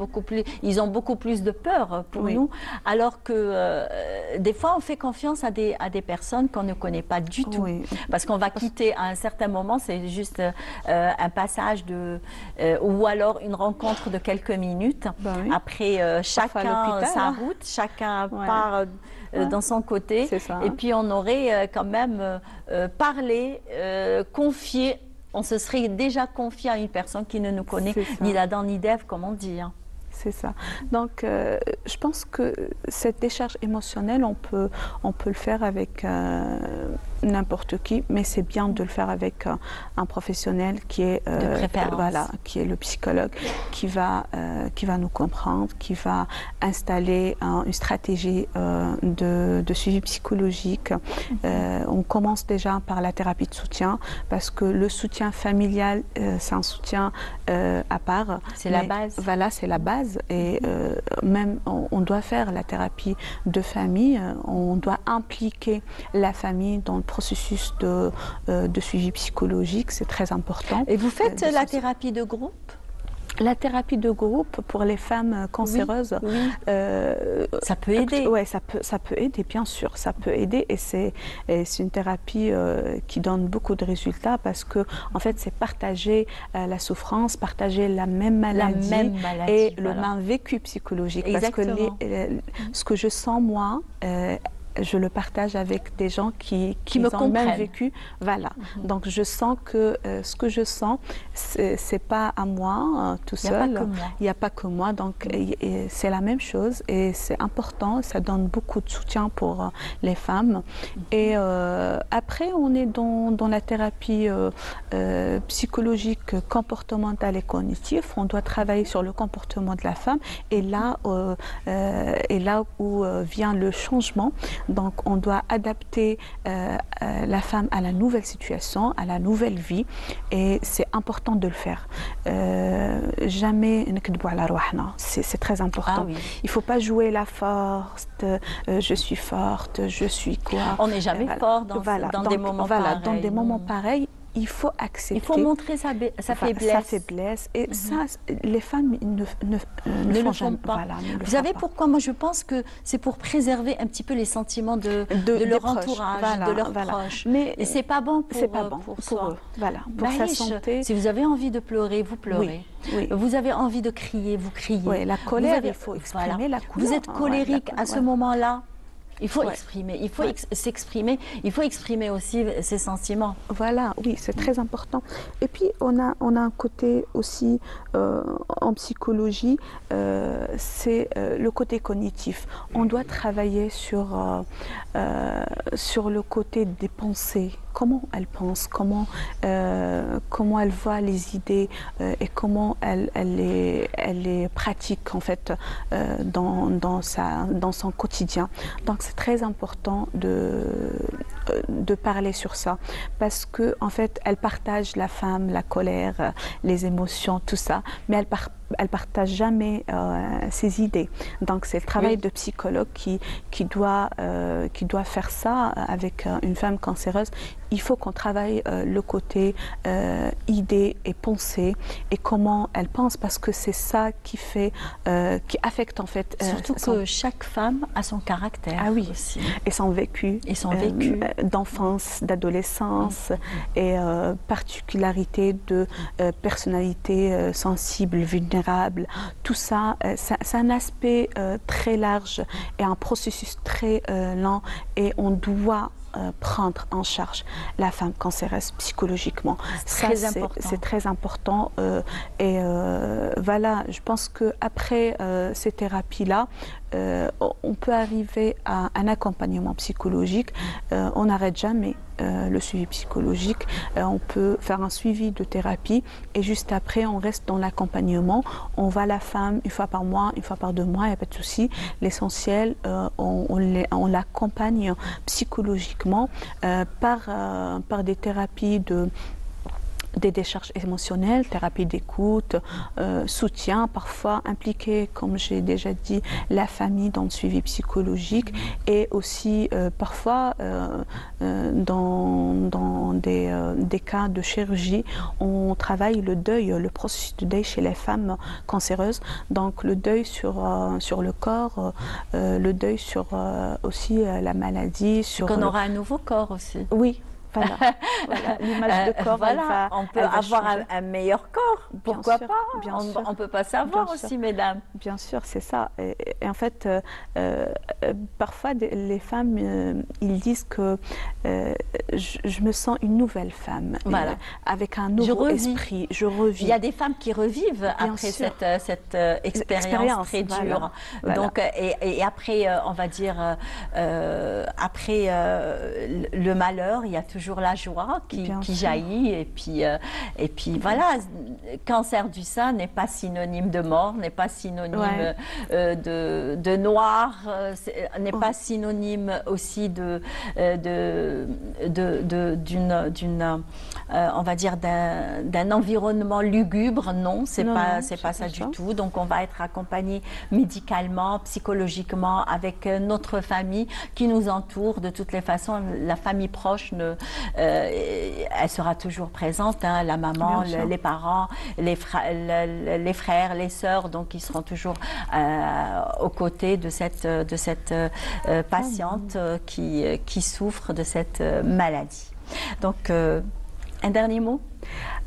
ils ont beaucoup plus de peur pour nous, alors que des fois, on fait confiance à des personnes qu'on ne connaît pas du tout. Parce qu'on va quitter à un certain moment, c'est juste un passage ou alors une rencontre de quelques minutes. Après, chacun sa route, chacun part dans son côté. Et puis, on aurait quand même parlé, confié. On se serait déjà confié à une personne qui ne nous connaît ni d'Adam ni d'Ève, comme on dit. Hein. C'est ça. Donc, je pense que cette décharge émotionnelle, on peut le faire avec n'importe qui, mais c'est bien de le faire avec un professionnel qui est, voilà, qui est le psychologue, qui va nous comprendre, qui va installer une stratégie de suivi psychologique. On commence déjà par la thérapie de soutien, parce que le soutien familial, c'est un soutien à part. C'est la base. Voilà, c'est la base. Et même, on doit faire la thérapie de famille, on doit impliquer la famille dans le processus de suivi psychologique, c'est très important. Et vous faites la thérapie de groupe? La thérapie de groupe pour les femmes cancéreuses, ça peut aider. Oui, ça peut aider, bien sûr, ça peut aider, et c'est une thérapie qui donne beaucoup de résultats, parce que en fait, c'est partager la souffrance, partager la même maladie, et le même vécu psychologique. Exactement. Parce que ce que je sens moi, je le partage avec des gens qui ont le même vécu. Voilà. Donc je sens que ce que je sens, c'est pas à moi tout seul. Il n'y a pas que moi. Donc c'est la même chose, et c'est important. Ça donne beaucoup de soutien pour les femmes. Et après, on est dans la thérapie psychologique, comportementale et cognitive. On doit travailler sur le comportement de la femme. Et là où vient le changement. Donc, on doit adapter la femme à la nouvelle situation, à la nouvelle vie, et c'est important de le faire. Jamais c'est très important. Il ne faut pas jouer la force, je suis forte, je suis quoi. On n'est jamais fort dans des moments pareils. Dans des moments pareils. Il faut accepter. Il faut montrer sa faiblesse. Sa faiblesse. Et ça, les femmes ne le font pas. Voilà, vous savez pourquoi? Moi, je pense que c'est pour préserver un petit peu les sentiments de leur entourage, de leurs proches. Et c'est pas bon pour soi. Eux. Voilà, pour sa santé. Si vous avez envie de pleurer, vous pleurez. Oui. Vous avez envie de crier, vous criez. Oui, la colère, il faut exprimer la colère. Vous êtes colérique à ce moment-là. Il faut exprimer, il faut s'exprimer, il faut exprimer aussi ses sentiments. Voilà, oui, c'est très important. Et puis, on a un côté aussi en psychologie, c'est le côté cognitif. On doit travailler sur le côté des pensées. Comment elle pense, comment elle voit les idées et comment elle les pratique en fait dans son quotidien. Donc c'est très important de parler sur ça, parce que en fait elle partage, la femme, la colère, les émotions, tout ça, mais elle partage jamais ses idées. Donc c'est le travail de psychologue qui doit faire ça avec une femme cancéreuse. Il faut qu'on travaille le côté idée et pensée, et comment elle pense, parce que c'est ça qui affecte en fait. Surtout que chaque femme a son caractère. Ah oui, aussi. Et son vécu. Et son vécu. D'enfance, d'adolescence, et particularité de personnalité sensible, vulnérable. Tout ça, c'est un aspect très large et un processus très lent, et on doit prendre en charge la femme cancéreuse psychologiquement. C'est très important. Voilà, je pense qu'après ces thérapies-là, on peut arriver à un accompagnement psychologique. On n'arrête jamais le suivi psychologique. On peut faire un suivi de thérapie, et juste après, on reste dans l'accompagnement. On voit la femme une fois par mois, une fois par 2 mois, il n'y a pas de souci. L'essentiel, on l'accompagne psychologiquement par des thérapies des décharges émotionnelles, thérapie d'écoute, soutien, parfois impliquer, comme j'ai déjà dit, la famille dans le suivi psychologique, et aussi parfois dans des cas de chirurgie, on travaille le deuil, le processus de deuil chez les femmes cancéreuses. Donc le deuil sur le corps, le deuil sur aussi la maladie. Qu'on aura un nouveau corps aussi. Oui. Voilà, voilà. L'image de corps, voilà, elle va, on peut elle va avoir changer. un meilleur corps. Bien Pourquoi sûr, pas? bien On sûr. ne peut pas savoir Bien sûr. aussi, mesdames. Bien sûr, c'est ça. Et en fait, parfois, les femmes, ils disent que je me sens une nouvelle femme, Voilà. avec un nouveau revis. esprit. Je revis. Il y a des femmes qui revivent Bien après sûr. cette expérience très voilà, dure. voilà. Donc, et après, on va dire, après le malheur, il y a toujours la joie qui Bien sûr. jaillit. Et puis voilà, cancer du sein n'est pas synonyme de mort, n'est pas synonyme Ouais. de noir, n'est pas synonyme aussi on va dire d'un environnement lugubre. Non, c'est Non, pas non, c'est pas c'est ça pas du ça. tout. Donc on va être accompagné médicalement, psychologiquement avec notre famille qui nous entoure. De toutes les façons, la famille proche elle sera toujours présente, hein, la maman, Bien sûr. les parents, les frères, les sœurs, donc ils seront toujours aux côtés de cette patiente qui souffre de cette maladie. Donc, un dernier mot?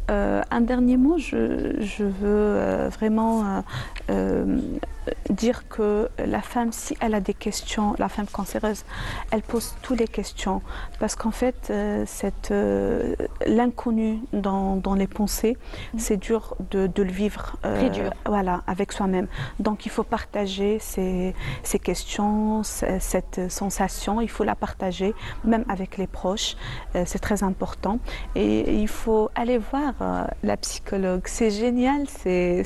Un dernier mot, je veux vraiment dire que la femme, si elle a des questions, la femme cancéreuse, elle pose toutes les questions. Parce qu'en fait, l'inconnu dans les pensées, c'est dur de le vivre Très dur. voilà, avec soi-même. Donc il faut partager ces questions, cette sensation, il faut la partager, même avec les proches. C'est très important. Et il faut aller voir la psychologue. C'est génial, c'est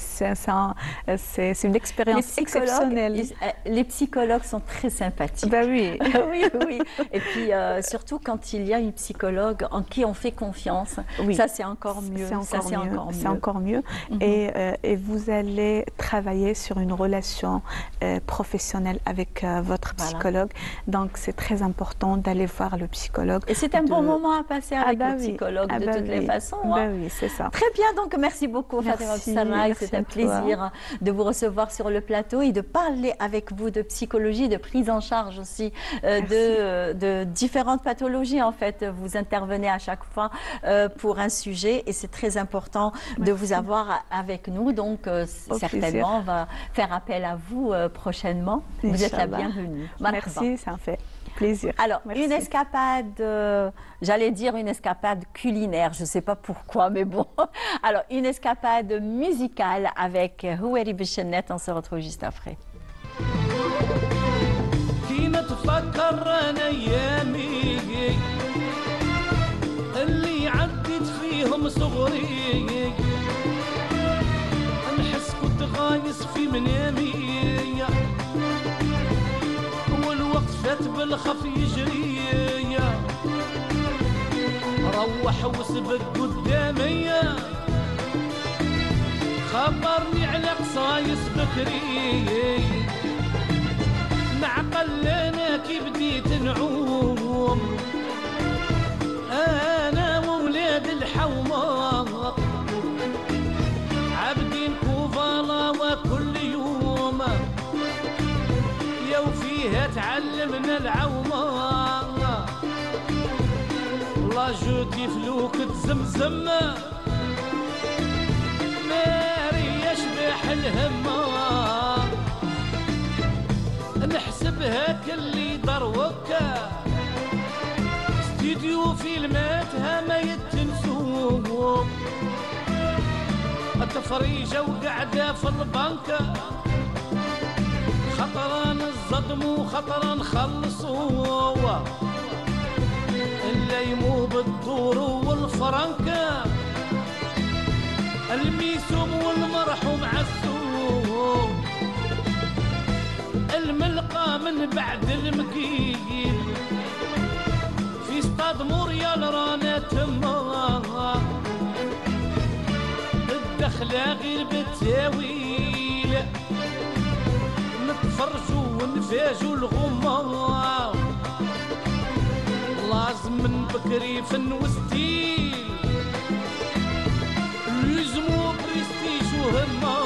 une expérience exceptionnelle. Les psychologues sont très sympathiques. Ben oui. Oui, oui. Et puis surtout quand il y a une psychologue en qui on fait confiance, Oui. ça c'est encore mieux. C'est encore mieux. Et vous allez travailler sur une relation professionnelle avec votre psychologue. Donc c'est très important d'aller voir le psychologue. Et c'est un bon moment à passer avec le psychologue de toutes les façons. Ben oui, c'est ça. Très bien, donc merci beaucoup Fatima Abdessamad. C'est un plaisir de vous recevoir sur le plateau et de parler avec vous de psychologie, de prise en charge aussi de différentes pathologies. En fait, vous intervenez à chaque fois pour un sujet et c'est très important de vous avoir avec nous. Donc certainement, on va faire appel à vous prochainement. Vous êtes la bienvenue. Merci, ça me fait plaisir. Alors, Merci. une escapade, j'allais dire une escapade culinaire, je ne sais pas pourquoi, mais bon. Alors, une escapade musicale avec Houeri Bichenet, on se retrouve juste après. كيما تفكر انا ايامي اللي عديت فيهم صغري نحس كنت غايس في منامي والوقت فات بالخف يجري روح وسبق قدامي خبرني على قصايص بكري معقل انا كي بديت نعوم انا وولاد الحومه عابدين كوفالا وكل يوم يا وفيها تعلمنا العومه لا جودي فلوك تزمزم ماري يشبح الهمه نحسبها كلي دروكا استديو فيلماتها ما يتنسوه التفريجة وقعدة في البنك خطرا نصدمو خطرا نخلصو الليمو بالدور والفرنكة الميسوم والمرحوم عالسوق الملقى من بعد المكيل في استاد موريال رانا تما الدخلة غير بالتاويل نتفرجوا ونفاجوا الغمة لازم من بكري فن وستيل لزمو بريستيج وهمة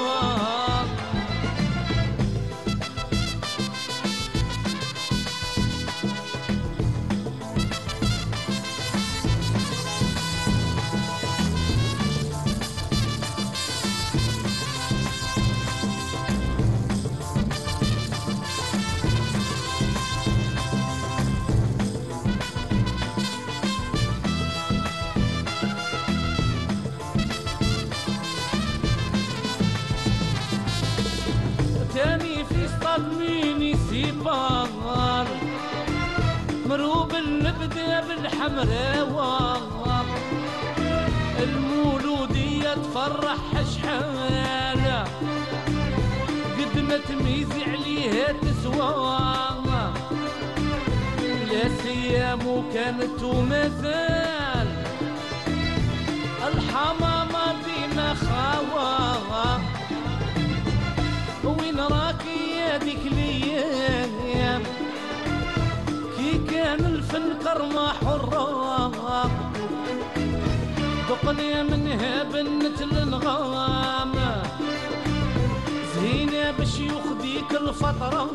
البار مروب النبدة بالحمراء المولودية تفرح شحالة قد ما تميزي عليها تسوى لا سيام كانت ومازال الحمامة ديما خاوة وين راكي يا ديك الايام كي كان الفن كرمة حرة ذقني منها بنت الانغام زينة بشيوخ ديك الفترة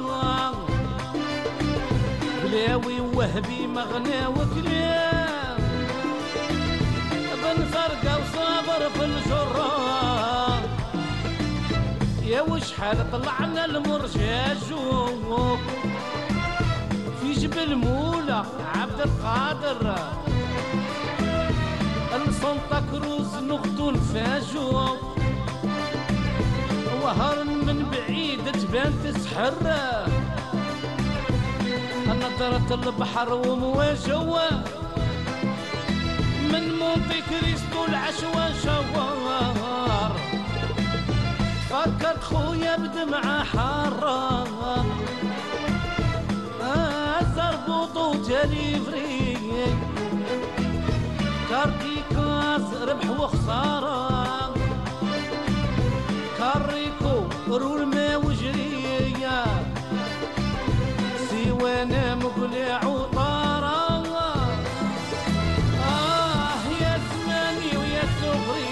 بلاوي وهبي مغنى وكلام بن فرقة وصابر في الجرة يا وشحال طلعنا المرجاج في جبل مولا عبد القادر السانتا كروز نخدو الفاجو وهر من بعيد تبان تسحر نظرة البحر ومواجهة من مونتي كريستو العشوة شوار فكرت خويا بدمعة حارة زربوطو تليفري كارتي كاس ربح وخسارة كاريكو رول ما وجرية سيوانا مقلع وطارة يا زماني ويا صغري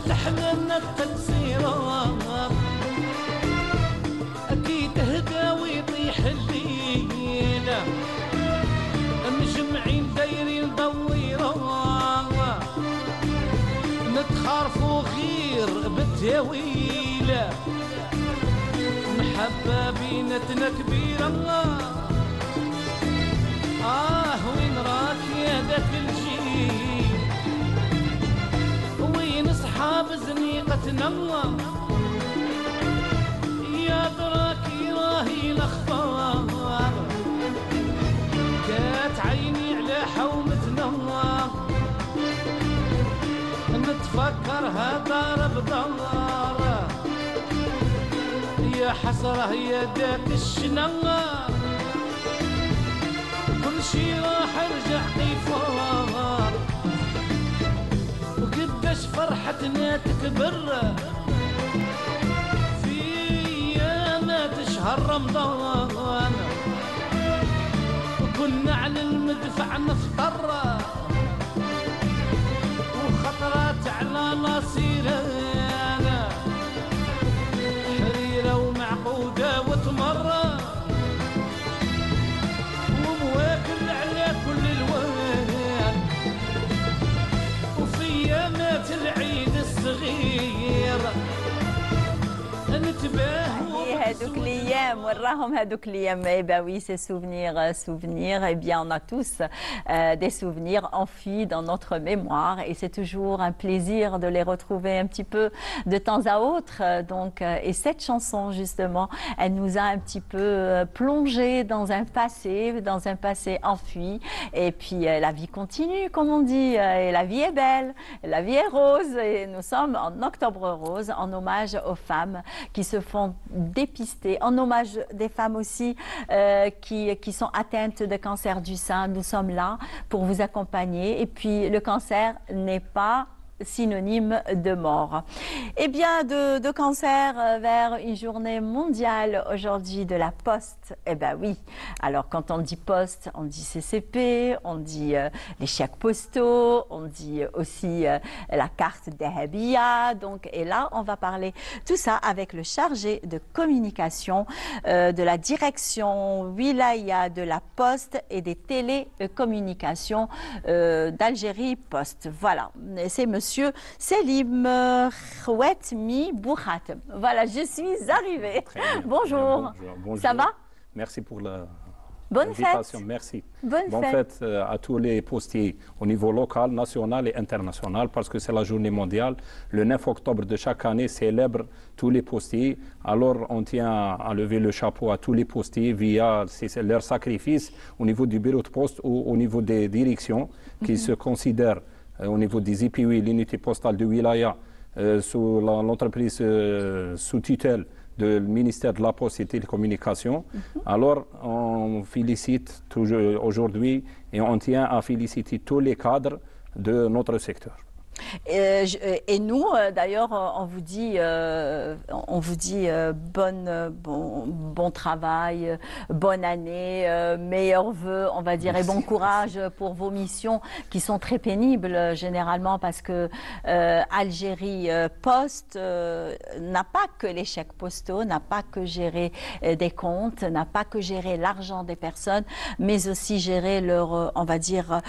تحللنا التكسيرة أكيد هدى ويطيح الليل مجمعين دايرين دويرة نتخارفوا غير بالتاويل محبة بينتنا كبيرة وين راك يا داك الجيل وين اصحاب زنيقتنا يا دراكي راهي الاخبار كات عيني على حومتنا نتفكرها دار بدار يا حسرة يا داك الشنا كل شي راح يرجع قيفار وقداش فرحتنا تكبر في ايامات شهر رمضان وكنا على المدفع نفطر وخطرات على ناصيرنا حريرة ومعقودة وتمرة ومواكل على كل الوان وفي ايامات العيد الصغير هادوك الايام وراهم هادوك الايام. Eh ben oui, ces souvenirs, eh bien on a tous des souvenirs enfuis dans notre mémoire et c'est toujours un plaisir de les retrouver un petit peu de temps à autre. Donc et cette chanson justement, elle nous a un petit peu plongé dans un passé enfui et puis la vie continue comme on dit et la vie est belle, la vie est rose et nous sommes en octobre rose en hommage aux femmes qui se font dépister, en hommage des femmes aussi qui sont atteintes de cancer du sein. Nous sommes là pour vous accompagner et puis le cancer n'est pas synonyme de mort. Eh bien, de cancer vers une journée mondiale aujourd'hui de la poste. Eh bien oui, alors quand on dit poste, on dit CCP, on dit les chèques postaux, on dit aussi la carte Dahabia. Donc, et là, on va parler tout ça avec le chargé de communication de la direction Wilaya de la Poste et des télécommunications d'Algérie Poste. Voilà, c'est Monsieur Selim Khouetmi Bouhat. Voilà, je suis arrivée. Bonjour. Bonjour. Ça va? Merci pour la Bonne invitation. fête. Merci. Bonne fête à tous les postiers au niveau local, national et international parce que c'est la journée mondiale. Le 9 octobre de chaque année célèbre tous les postiers. Alors on tient à lever le chapeau à tous les postiers via leur sacrifice au niveau du bureau de poste ou au niveau des directions qui se considèrent au niveau des IPW, l'unité postale de Wilaya, sous l'entreprise sous tutelle du ministère de la Poste et Télécommunications. Alors, on félicite toujours aujourd'hui et on tient à féliciter tous les cadres de notre secteur. Et nous, d'ailleurs, on vous dit bon travail, bonne année, meilleurs vœux, on va dire, merci, et bon courage pour vos missions qui sont très pénibles généralement parce que Algérie Poste n'a pas que les chèques postaux, n'a pas que gérer des comptes, n'a pas que gérer l'argent des personnes, mais aussi gérer leur, on va dire,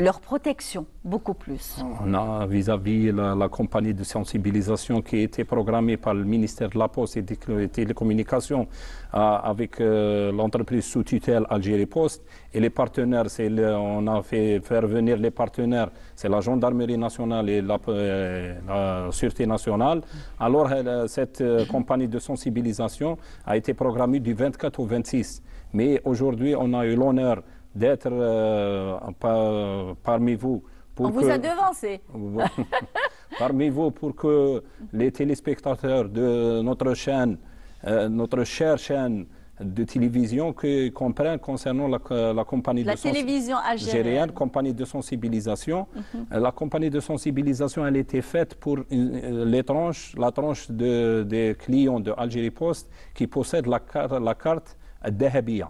leur protection, beaucoup plus. On a vis-à-vis la compagnie de sensibilisation qui a été programmée par le ministère de la Poste et des Télécommunications avec l'entreprise sous tutelle Algérie Poste et les partenaires, on a fait faire venir les partenaires, c'est la gendarmerie nationale et la sûreté nationale. Alors cette compagnie de sensibilisation a été programmée du 24 au 26. Mais aujourd'hui, on a eu l'honneur d'être parmi vous. On vous a devancé. Parmi vous pour que les téléspectateurs de notre chaîne, notre chère chaîne de télévision, comprennent concernant la compagnie de télévision algérienne, compagnie de sensibilisation. La compagnie de sensibilisation, elle était faite pour la tranche des clients de Algérie Poste qui possèdent la carte Dahabia.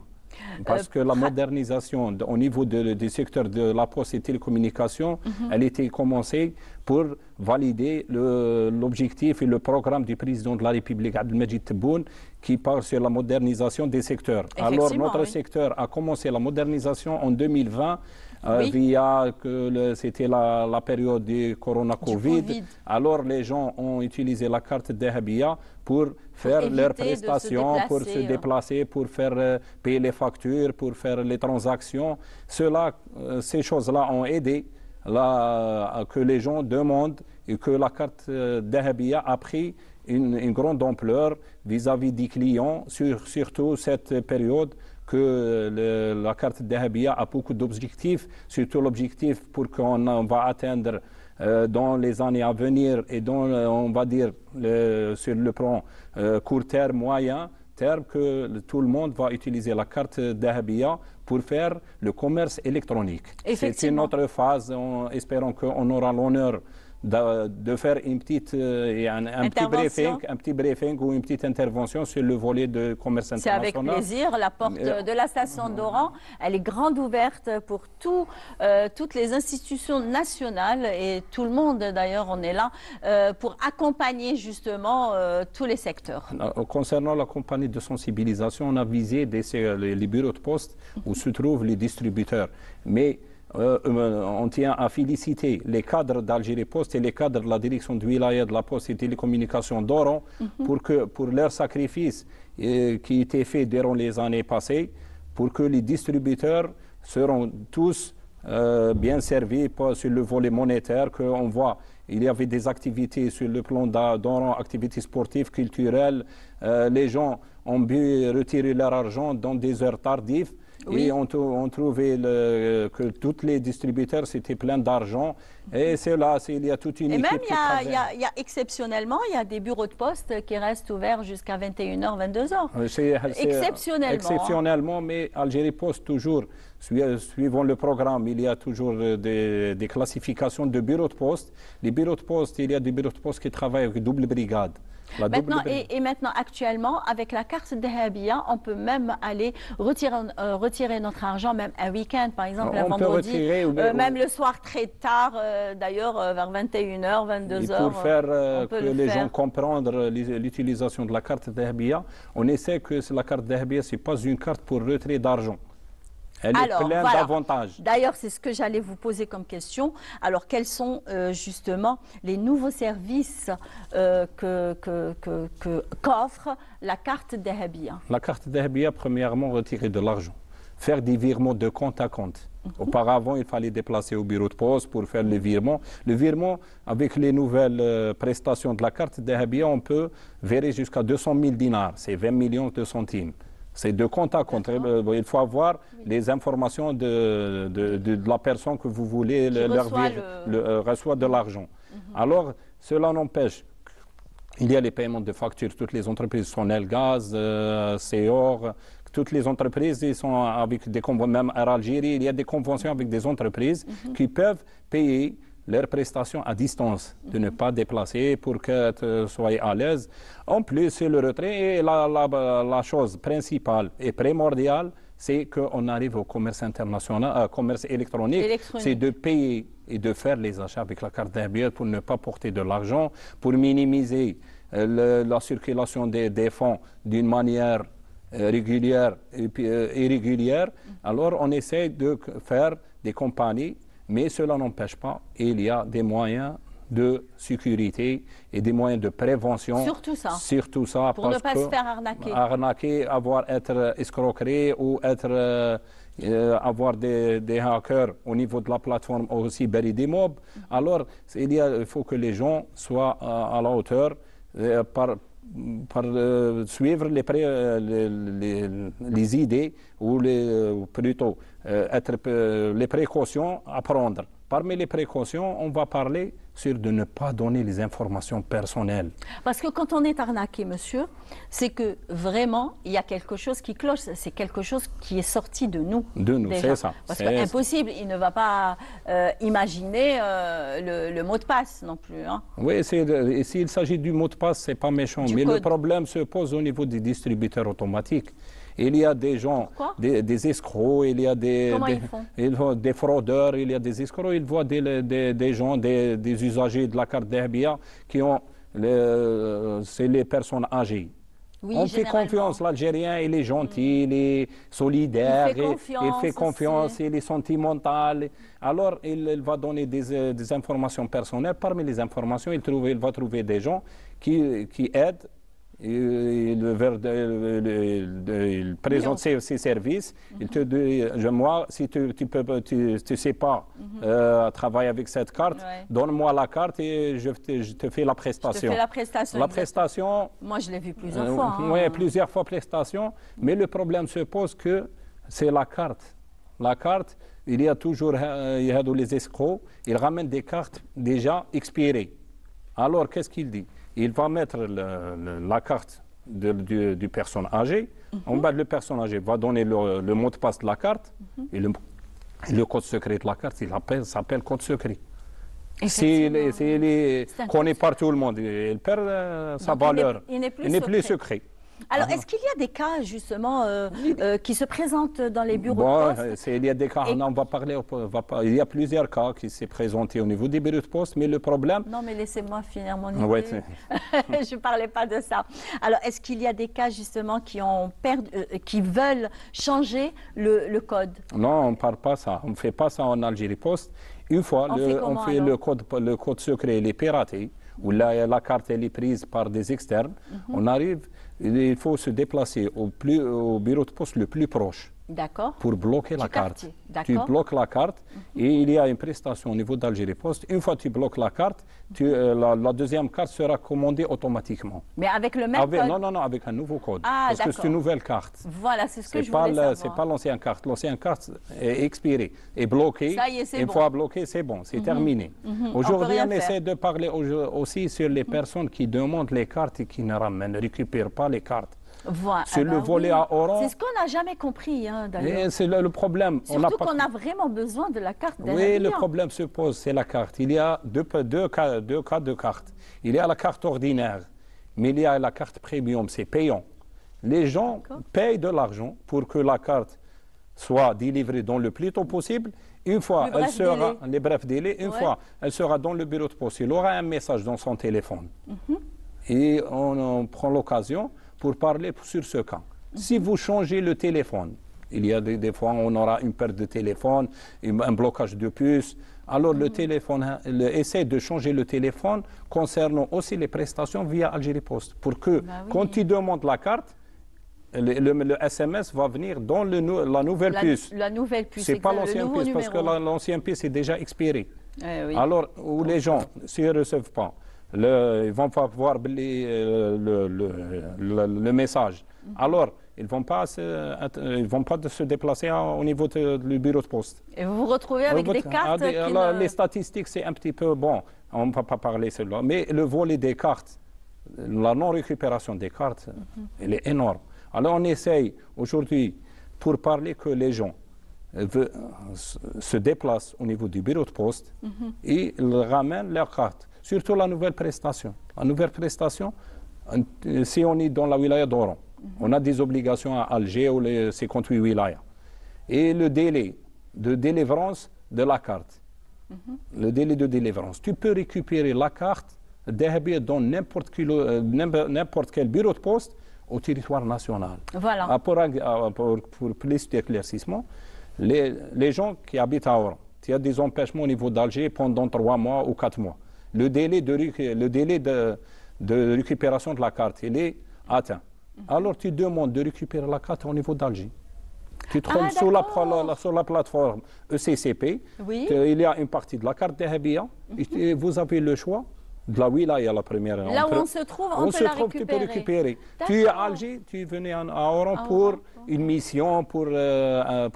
Parce que la modernisation au niveau du secteur de la poste et télécommunications, elle était commencée pour valider l'objectif et le programme du président de la République, Abdelmajid Tebboune, qui parle sur la modernisation des secteurs. Alors notre secteur a commencé la modernisation en 2020 via c'était la période du Corona-Covid. Alors les gens ont utilisé la carte Dahabia pour faire leurs prestations, pour se déplacer, pour faire payer les factures, pour faire les transactions. Ces choses-là ont aidé que les gens demandent et que la carte Dahabia a pris une grande ampleur vis-à-vis des clients, surtout cette période que la carte Dahabia a beaucoup d'objectifs, surtout l'objectif pour qu'on va atteindre dans les années à venir et on va dire sur le plan court terme, moyen terme, que tout le monde va utiliser la carte Dahabia pour faire le commerce électronique. C'est notre phase, espérons qu'on aura l'honneur de faire une petite, un petit briefing ou une petite intervention sur le volet de commerce international. C'est avec plaisir. La porte de la station d'Oran, elle est grande ouverte pour toutes les institutions nationales et tout le monde, d'ailleurs, on est là pour accompagner justement tous les secteurs. Concernant la compagnie de sensibilisation, on a visé les bureaux de poste où se trouvent les distributeurs. Mais on tient à féliciter les cadres d'Algérie Poste et les cadres de la direction de Wilaya de la Poste et Télécommunications d'Oran pour leur sacrifice qui était fait durant les années passées, pour que les distributeurs seront tous bien servis sur le volet monétaire, qu'on voit. Il y avait des activités sur le plan d'Oran, activités sportives, culturelles. Les gens ont pu retirer leur argent dans des heures tardives. et on trouvait que tous les distributeurs, c'était plein d'argent. Et c'est là, il y a toute une et équipe même, qui travaille. il y a exceptionnellement, il y a des bureaux de poste qui restent ouverts jusqu'à 21h, 22h. Exceptionnellement. Exceptionnellement, mais Algérie Post, toujours, suivant le programme, il y a toujours des classifications de bureaux de poste. Les bureaux de poste, il y a des bureaux de poste qui travaillent avec double brigade. Et maintenant, actuellement, avec la carte Dahabia, on peut même aller retirer notre argent, même un week-end, par exemple, un vendredi, même le soir très tard, d'ailleurs, vers 21h, 22h. Et pour faire que les gens comprennent l'utilisation de la carte Dahabia, on essaie que la carte Dahabia, ce n'est pas une carte pour retrait d'argent. Elle est pleine d'avantages. D'ailleurs, c'est ce que j'allais vous poser comme question. Alors, quels sont justement les nouveaux services qu'offre la carte Dahabia? La carte Dahabia, premièrement, retirer de l'argent. Faire des virements de compte à compte. Auparavant, il fallait déplacer au bureau de poste pour faire le virement. Le virement, avec les nouvelles prestations de la carte Dahabia, on peut verrer jusqu'à 200 000 dinars. C'est 20 millions de centimes. C'est de compte à compte. Il faut avoir les informations de la personne que vous voulez reçoit de l'argent. Alors, cela n'empêche. Il y a les paiements de factures. Toutes les entreprises, Sonel Gaz, Seor, toutes les entreprises, ils sont avec des conventions. Même à Algérie, il y a des conventions avec des entreprises qui peuvent payer leurs prestations à distance, de ne pas déplacer pour que tu sois à l'aise. En plus, c'est le retrait. Et la chose principale et primordiale, c'est qu'on arrive au commerce international, commerce électronique. C'est de payer et de faire les achats avec la carte Dahabia pour ne pas porter de l'argent, pour minimiser la circulation des fonds d'une manière régulière et irrégulière. Alors, on essaie de faire des compagnies. Mais cela n'empêche pas, il y a des moyens de sécurité et des moyens de prévention. Surtout ça. Surtout ça. Pour ne pas se faire arnaquer. Être escroqué ou avoir des hackers au niveau de la plateforme aussi des mobs. Alors, il faut que les gens soient à la hauteur par suivre les idées ou plutôt les précautions à prendre. Parmi les précautions, on va parler sur de ne pas donner les informations personnelles. Parce que quand on est arnaqué, monsieur, c'est que vraiment, il y a quelque chose qui cloche. C'est quelque chose qui est sorti de nous. De nous, c'est ça. Parce que impossible, il ne va pas imaginer le mot de passe non plus. Hein. Oui, s'il s'agit du mot de passe, ce n'est pas méchant. Mais le problème se pose au niveau des distributeurs automatiques. Il y a des gens, des escrocs, il y a des fraudeurs, il y a des escrocs, ils voient des gens, des usagers de la carte Dahabia qui ont, c'est les personnes âgées. Oui, on fait confiance, l'Algérien, il est gentil, il est solidaire, il fait confiance, il est sentimental. Alors, il va donner des informations personnelles. Parmi les informations, il va trouver des gens qui aident. Il présente ses services. Il te dit, moi, si tu ne sais pas travailler avec cette carte, donne-moi la carte et je te fais la prestation. Je te fais la prestation. La prestation. Moi, je l'ai vu plusieurs fois. Oui, plusieurs fois prestation. Mais le problème se pose que c'est la carte. La carte, il y a toujours les escrocs. Ils ramènent des cartes déjà expirées. Alors, qu'est-ce qu'il dit? Il va mettre la carte du personne âgée. En bas, le personne âgé va donner le mot de passe de la carte. Et le code secret de la carte, il s'appelle code secret. S'il est connu par tout le monde, il perd sa valeur. Il n'est plus secret. Alors, est-ce qu'il y a des cas, justement, qui se présentent dans les bureaux de poste? Il y a des cas, on va parler, il y a plusieurs cas qui s'est présentés au niveau des bureaux de poste, mais le problème... Non, mais laissez-moi finir mon idée. Je ne parlais pas de ça. Alors, est-ce qu'il y a des cas, justement, qui veulent changer le code? Non, on ne parle pas ça. On ne fait pas ça en Algérie Post. Une fois, on fait le code secret, il est piraté, ou la carte elle est prise par des externes, on arrive... Il faut se déplacer au bureau de poste le plus proche. D'accord. pour bloquer la carte. quartier, Tu d'accord. bloques la carte et il y a une prestation au niveau d'Algérie Post. Une fois que tu bloques la carte, la deuxième carte sera commandée automatiquement. Mais avec le même code. Non, avec un nouveau code. Ah, parce que c'est une d'accord. nouvelle carte. Voilà, c'est ce que je pas voulais savoir. C'est pas l'ancienne carte. L'ancienne carte est expirée, est bloquée. Ça y est, c'est Une bon. fois bloquée, c'est bon, c'est terminé. On Aujourd'hui, peut rien on faire. essaie de parler aussi sur les personnes qui demandent les cartes et qui ne récupèrent pas les cartes. Voilà. Sur Ah le bah volet oui. à orange. C'est ce qu'on n'a jamais compris, hein, d'ailleurs. Et c'est le problème. Surtout qu'on a vraiment besoin de la carte Oui, d'Arabia. le problème se pose, c'est la carte. Il y a deux cas de carte. Il y a la carte ordinaire, mais il y a la carte premium, c'est payant. Les gens payent de l'argent pour que la carte soit délivrée dans le plus tôt possible. Une fois, elle sera, les brefs délais, une fois, elle sera dans le bureau de poste. Il aura un message dans son téléphone. Et on prend l'occasion pour parler sur ce cas. Si vous changez le téléphone, il y a des fois on aura une perte de téléphone, un blocage de puce. Alors le téléphone, essaie de changer le téléphone concernant aussi les prestations via Algérie Post. Pour que quand tu demandes la carte, le SMS va venir dans la nouvelle puce. La nouvelle puce, c'est pas exact, l'ancienne puce parce que l'ancienne puce est déjà expirée. Oui. Alors, où les gens, s'ils ne reçoivent pas, ils vont pas voir le message. Alors, ils ne vont pas se déplacer au niveau du bureau de poste. Et vous vous retrouvez avec des cartes Les statistiques, c'est un petit peu bon. On ne peut pas parler de cela. Mais le volet des cartes, la non-récupération des cartes, elle est énorme. Alors, on essaye aujourd'hui, pour parler que les gens se déplacent au niveau du bureau de poste et ils ramènent leurs cartes. Surtout la nouvelle prestation. La nouvelle prestation, si on est dans la wilaya d'Oran, on a des obligations à Alger ou les 58 wilayas. Et le délai de délivrance de la carte, le délai de délivrance, tu peux récupérer la carte dans n'importe quel bureau de poste au territoire national. Voilà. Pour plus d'éclaircissement, les gens qui habitent à Oran, il y a des empêchements au niveau d'Alger pendant 3 mois ou 4 mois. Le délai de récupération de la carte, il est atteint. Alors tu demandes de récupérer la carte au niveau d'Alger. Tu te trouves sur la plateforme ECCP, il y a une partie de la carte d'Arabia, et vous avez le choix de la wilaya, la première. Là où on se trouve, on peut la récupérer. Tu peux récupérer. Tu es à Alger, tu es venu à Oran pour une mission, pour un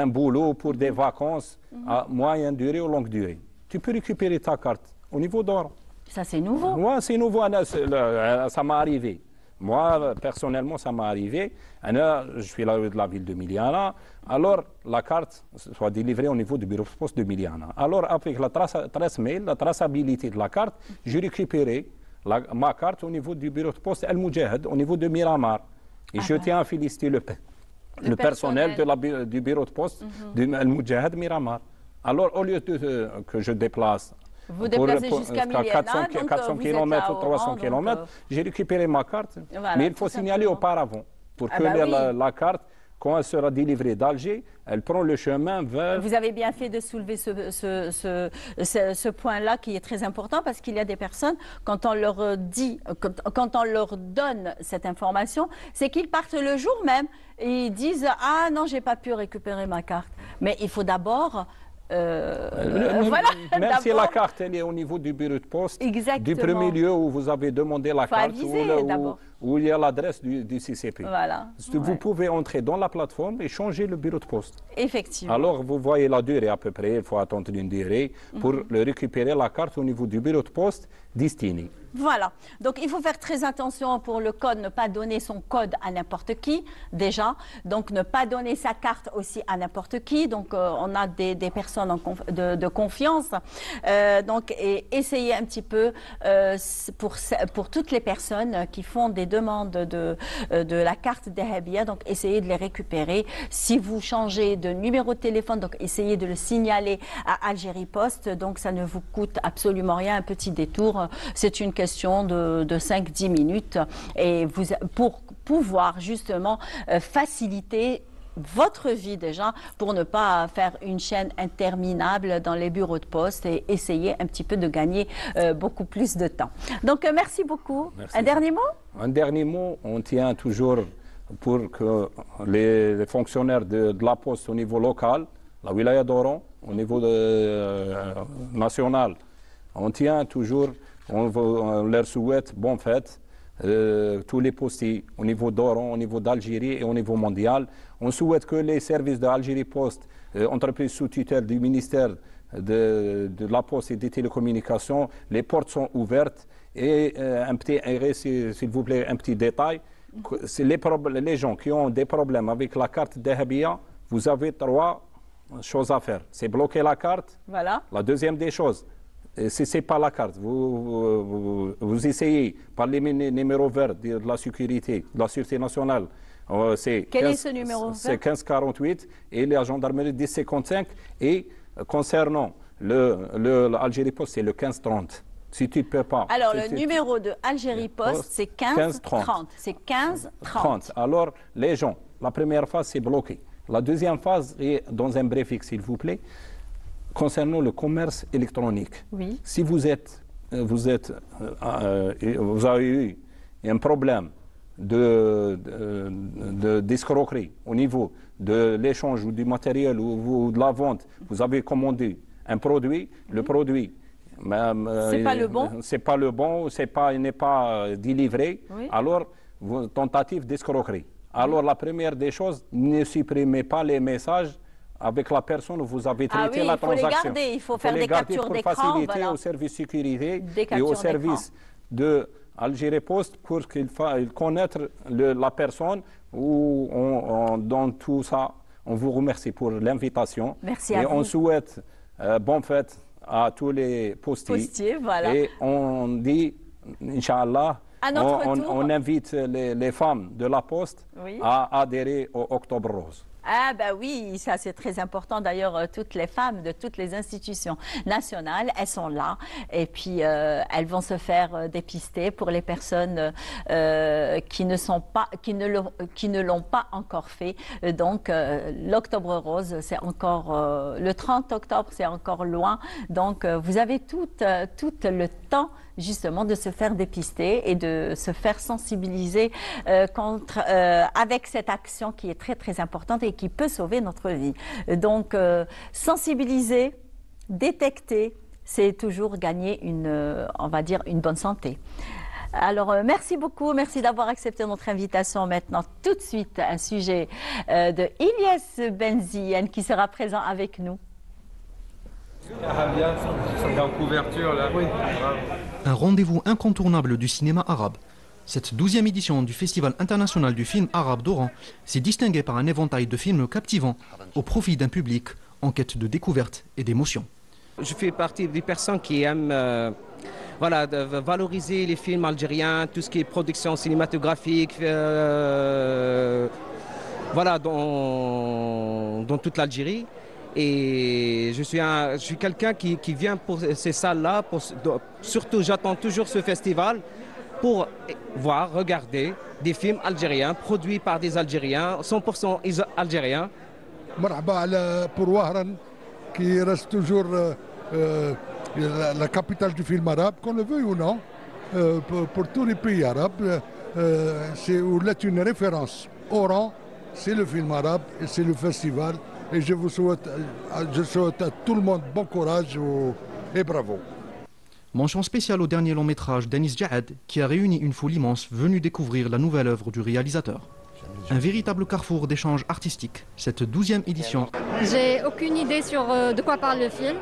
boulot, pour des vacances à moyenne durée ou longue durée. Tu peux récupérer ta carte au niveau d'Oran. Ça, c'est nouveau. Moi, c'est nouveau. Ça m'est arrivé. Moi, personnellement, ça m'est arrivé. Je suis de la ville de Miliana. Alors, la carte soit délivrée au niveau du bureau de poste de Miliana. Alors, avec la trace mail, la traçabilité de la carte, j'ai récupéré ma carte au niveau du bureau de poste El Moudjahid, au niveau de Miramar. Et je tiens à féliciter le personnel du bureau de poste de El Moudjahid Miramar. Alors, au lieu que je déplace vous déplacez jusqu'à 400 km ou 300 km, j'ai récupéré ma carte. Voilà, mais il faut signaler auparavant pour que la carte, quand elle sera délivrée d'Alger, elle prend le chemin vers... Vous avez bien fait de soulever ce point-là qui est très important parce qu'il y a des personnes, quand on leur dit, quand on leur donne cette information, c'est qu'ils partent le jour même et ils disent « Ah non, j'ai pas pu récupérer ma carte ». Mais il faut d'abord... Même si la carte elle est au niveau du bureau de poste, du premier lieu où vous avez demandé la carte, où il y a l'adresse du CCP. Voilà. Vous pouvez entrer dans la plateforme et changer le bureau de poste. Effectivement. Alors vous voyez la durée à peu près, il faut attendre une durée pour récupérer la carte au niveau du bureau de poste destiné. Voilà, donc il faut faire très attention pour le code, ne pas donner son code à n'importe qui, déjà. Donc ne pas donner sa carte aussi à n'importe qui. Donc on a des personnes de confiance. Donc essayez un petit peu pour toutes les personnes qui font des demandes de la carte d'Arabia, donc essayez de les récupérer. Si vous changez de numéro de téléphone, donc essayez de le signaler à Algérie Post. Donc ça ne vous coûte absolument rien, un petit détour. C'est une question de 5-10 minutes et pour pouvoir justement faciliter votre vie déjà pour ne pas faire une chaîne interminable dans les bureaux de poste et essayer un petit peu de gagner beaucoup plus de temps. Donc merci beaucoup. Merci. Un dernier mot? Un dernier mot, on tient toujours pour que les fonctionnaires de la Poste au niveau local, la wilaya d'Oran, au niveau national, on tient toujours, on leur souhaite bonne fête, tous les postiers au niveau d'Oran, au niveau d'Algérie et au niveau mondial. On souhaite que les services d'Algérie Poste, entreprise sous tutelle du ministère de la Poste et des télécommunications, les portes sont ouvertes. Et un petit s'il vous plaît, un petit détail, c'est les gens qui ont des problèmes avec la carte Dahabia, vous avez 3 choses à faire. C'est bloquer la carte. Voilà. La deuxième des choses, si ce n'est pas la carte, vous essayez par les numéros verts de la sécurité, de la Sûreté nationale. Quel est ce numéro vert? C'est 1548 et la gendarmerie 1055. Et concernant l'Algérie Post, c'est le 1530. Si tu ne peux pas. Alors, le numéro de Algérie Post, c'est 1530. C'est 1530. Alors, les gens, la première phase, c'est bloqué. La deuxième phase est dans un briefing, s'il vous plaît, concernant le commerce électronique. Oui. Si vous avez eu un problème d'escroquerie au niveau de l'échange ou du matériel ou de la vente, vous avez commandé un produit, le produit c'est pas le bon. C'est pas le bon, il n'est pas délivré. Oui. Alors, tentative d'escroquerie. Alors, la première des choses, ne supprimez pas les messages avec la personne où vous avez traité la transaction. Il faut les garder, il faut faire des captures d'écran. Pour faciliter au service sécurité et au service de Algérie Post pour qu'il connaisse la personne où dans tout ça. On vous remercie pour l'invitation. Merci à vous. Et on souhaite bonne fête à tous les postiers. Voilà. Et on dit, Inch'Allah, on invite les femmes de la Poste à adhérer au Octobre Rose. Ah ben oui, ça c'est très important. D'ailleurs, toutes les femmes de toutes les institutions nationales, elles sont là. Et puis, elles vont se faire dépister pour les personnes qui ne l'ont pas encore fait. Donc, l'Octobre Rose, c'est encore... le 30 octobre, c'est encore loin. Donc, vous avez tout le temps justement de se faire dépister et de se faire sensibiliser avec cette action qui est très très importante et qui peut sauver notre vie. Donc sensibiliser, détecter, c'est toujours gagner on va dire une bonne santé. Alors merci beaucoup, merci d'avoir accepté notre invitation. Maintenant tout de suite un sujet de Ilyes Benziane qui sera présent avec nous. Un rendez-vous incontournable du cinéma arabe. Cette 12e édition du Festival international du film arabe d'Oran s'est distinguée par un éventail de films captivants au profit d'un public en quête de découverte et d'émotion. Je fais partie des personnes qui aiment valoriser les films algériens, tout ce qui est production cinématographique, dans toute l'Algérie. Et je suis quelqu'un qui vient pour ces salles-là. Surtout, j'attends toujours ce festival pour regarder des films algériens produits par des Algériens, 100% algériens. Pour Wahran, qui reste toujours la capitale du film arabe, qu'on le veuille ou non, pour tous les pays arabes, c'est une référence. Oran, c'est le film arabe et c'est le festival. Et je souhaite à tout le monde bon courage et bravo. Mention spéciale au dernier long métrage d'Anis Jaad qui a réuni une foule immense venue découvrir la nouvelle œuvre du réalisateur. Un véritable carrefour d'échanges artistiques, cette 12e édition. J'ai aucune idée sur de quoi parle le film,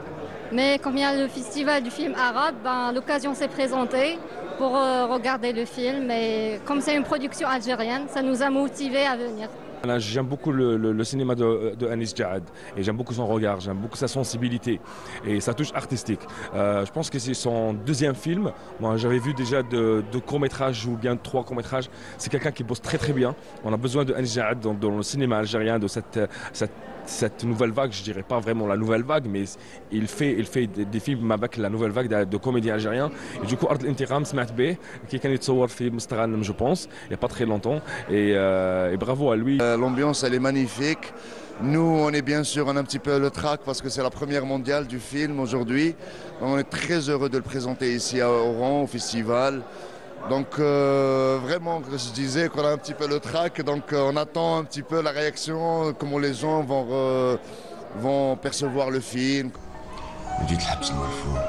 mais comme il y a le festival du film arabe, l'occasion s'est présentée pour regarder le film. Et comme c'est une production algérienne, ça nous a motivés à venir. J'aime beaucoup le cinéma de Anis Jaad et j'aime beaucoup son regard, j'aime beaucoup sa sensibilité et sa touche artistique. Je pense que c'est son 2e film. Moi, j'avais vu déjà deux courts-métrages ou bien 3 courts-métrages. C'est quelqu'un qui bosse très très bien. On a besoin de Anis Jaad dans le cinéma algérien, de cette nouvelle vague. Je dirais pas vraiment la nouvelle vague, mais il fait des films avec la nouvelle vague de comédiens algériens. Et du coup, Ard al-Intiqam, سمعت به qui كان يتصور في مستغانم, je pense, il n'y a pas très longtemps. Et bravo à lui. L'ambiance, elle est magnifique. Nous, on est bien sûr un petit peu le trac parce que c'est la première mondiale du film aujourd'hui. On est très heureux de le présenter ici à Oran, au festival. Donc vraiment, je disais qu'on a un petit peu le trac, donc on attend un petit peu la réaction, comment les gens vont percevoir le film. جيت الحبس المرفوع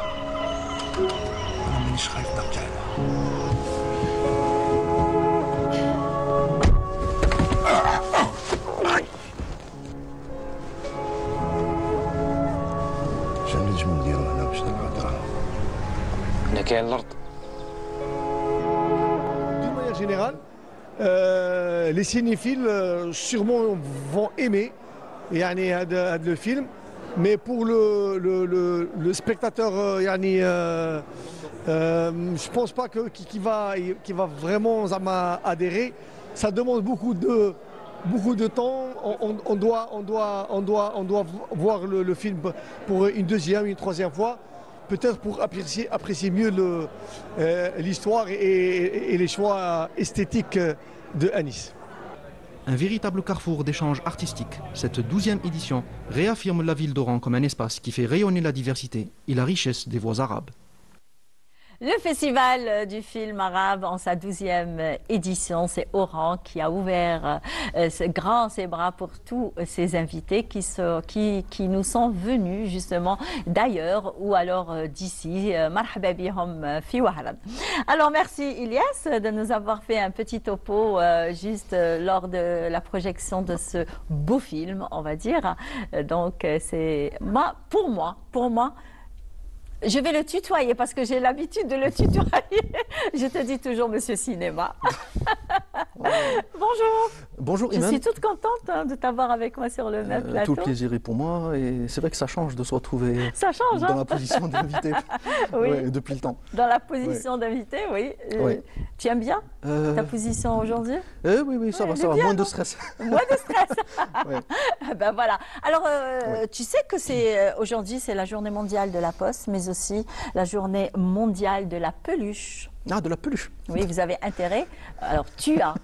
انا مانيش خايف نرجع شنو نجمو نديرو هنا باش نلقاو دراهم هنا كاين الارض D'une manière générale, les cinéphiles sûrement vont aimer le film, mais pour le spectateur, je ne pense pas qu'il va vraiment adhérer. Ça demande beaucoup de temps. On doit voir le film pour une deuxième, une troisième fois. Peut-être pour apprécier mieux l'histoire et les choix esthétiques de Anis. Un véritable carrefour d'échanges artistiques, cette 12e édition réaffirme la ville d'Oran comme un espace qui fait rayonner la diversité et la richesse des voix arabes. Le festival du film arabe en sa 12e édition, c'est Oran qui a ouvert ses bras pour tous ses invités qui nous sont venus justement d'ailleurs ou alors d'ici. Marhaba bihom fi Wahran. Alors merci Ilyas de nous avoir fait un petit topo juste lors de la projection de ce beau film, on va dire. Donc c'est pour moi, je vais le tutoyer parce que j'ai l'habitude de le tutoyer. Je te dis toujours Monsieur Cinéma. Bonjour. Bonjour Je Iman. suis toute contente de t'avoir avec moi sur le même plateau. Tout le plaisir est pour moi et c'est vrai que ça change de se retrouver Ça change, dans hein. la position d'invité Oui. ouais, depuis le temps. Dans la position d'invité, oui. Oui. Tu aimes bien ta position aujourd'hui? Oui, ça va, moins de stress. Moins de stress. Ben voilà. Alors, tu sais que aujourd'hui, c'est la journée mondiale de la poste, mais aussi la journée mondiale de la peluche. Ah, de la peluche. Oui, vous avez intérêt. Alors, tu as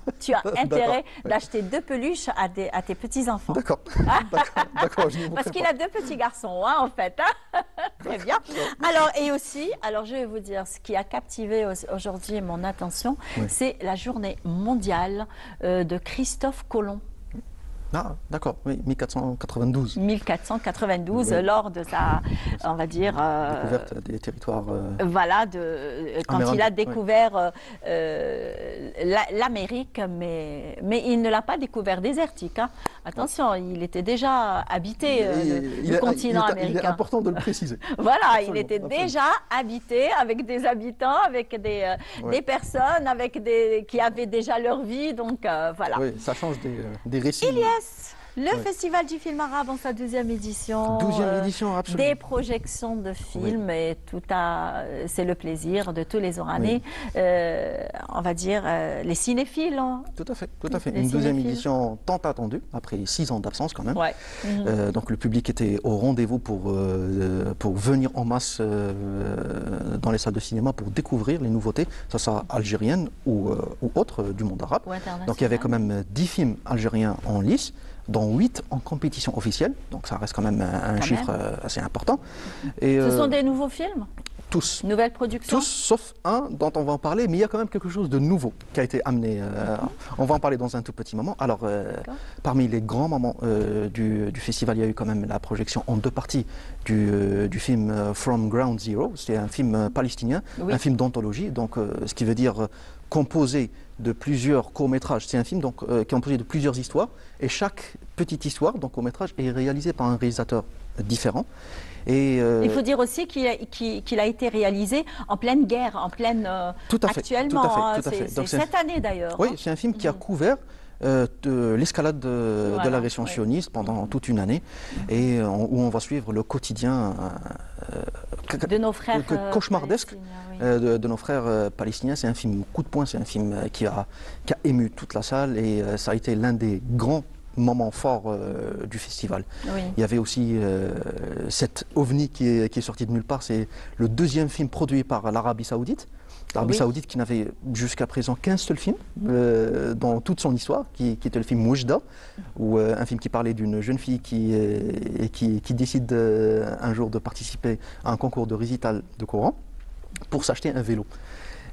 intérêt d'acheter 2 peluches à tes petits-enfants. D'accord. D'accord. Parce qu'il a 2 petits garçons, hein, en fait. Hein. Très bien. Alors, et aussi, je vais vous dire, ce qui a captivé aujourd'hui mon attention, c'est la journée mondiale de Christophe Colomb. Ah, d'accord, oui, 1492. 1492, oui. Lors de sa, on va dire... découverte des territoires... Voilà, quand il a découvert l'Amérique, mais il ne l'a pas découvert désertique. Hein. Attention, il était déjà habité, le continent américain. Il est important de le préciser. Voilà, Absolument, il était déjà habité avec des habitants, avec des personnes qui avaient déjà leur vie, donc voilà. Oui, ça change des récits. Le Festival du film arabe en sa 12e édition. 12e édition, absolument. Des projections de films et c'est le plaisir de tous les Oranais. On va dire les cinéphiles. Hein. Tout à fait. Une 12e édition tant attendue, après 6 ans d'absence quand même. Ouais. Donc le public était au rendez-vous pour venir en masse dans les salles de cinéma pour découvrir les nouveautés, ça soit algériennes ou autres du monde arabe. Donc il y avait quand même 10 films algériens en lice, dont 8 en compétition officielle, donc ça reste quand même un chiffre assez important. Et, ce sont des nouveaux films? Tous. Nouvelles productions? Tous, sauf un dont on va en parler, mais il y a quand même quelque chose de nouveau qui a été amené. On va en parler dans un tout petit moment. Alors, parmi les grands moments du festival, il y a eu quand même la projection en 2 parties du film From Ground Zero. C'est un film palestinien, un film d'anthologie, donc ce qui veut dire composé de plusieurs courts-métrages. C'est un film donc, qui est composé de plusieurs histoires, et chaque petite histoire, donc court-métrage, est réalisé par un réalisateur différent. Et il faut dire aussi qu'il a été réalisé en pleine guerre, en pleine actuellement. Tout à fait. C'est cette année d'ailleurs. Oui, c'est un film qui a couvert l'escalade de l'agression sioniste pendant toute une année, et où on va suivre le quotidien de nos frères cauchemardesque de nos frères palestiniens. C'est un film coup de poing, c'est un film qui a ému toute la salle, et ça a été l'un des grands moments forts du festival. Oui. Il y avait aussi cet ovni qui est sorti de nulle part. C'est le 2e film produit par l'Arabie Saoudite. L'Arabie Saoudite qui n'avait jusqu'à présent qu'un seul film dans toute son histoire, qui était le film Moujda, ou un film qui parlait d'une jeune fille qui décide un jour de participer à un concours de récital de Coran pour s'acheter un vélo.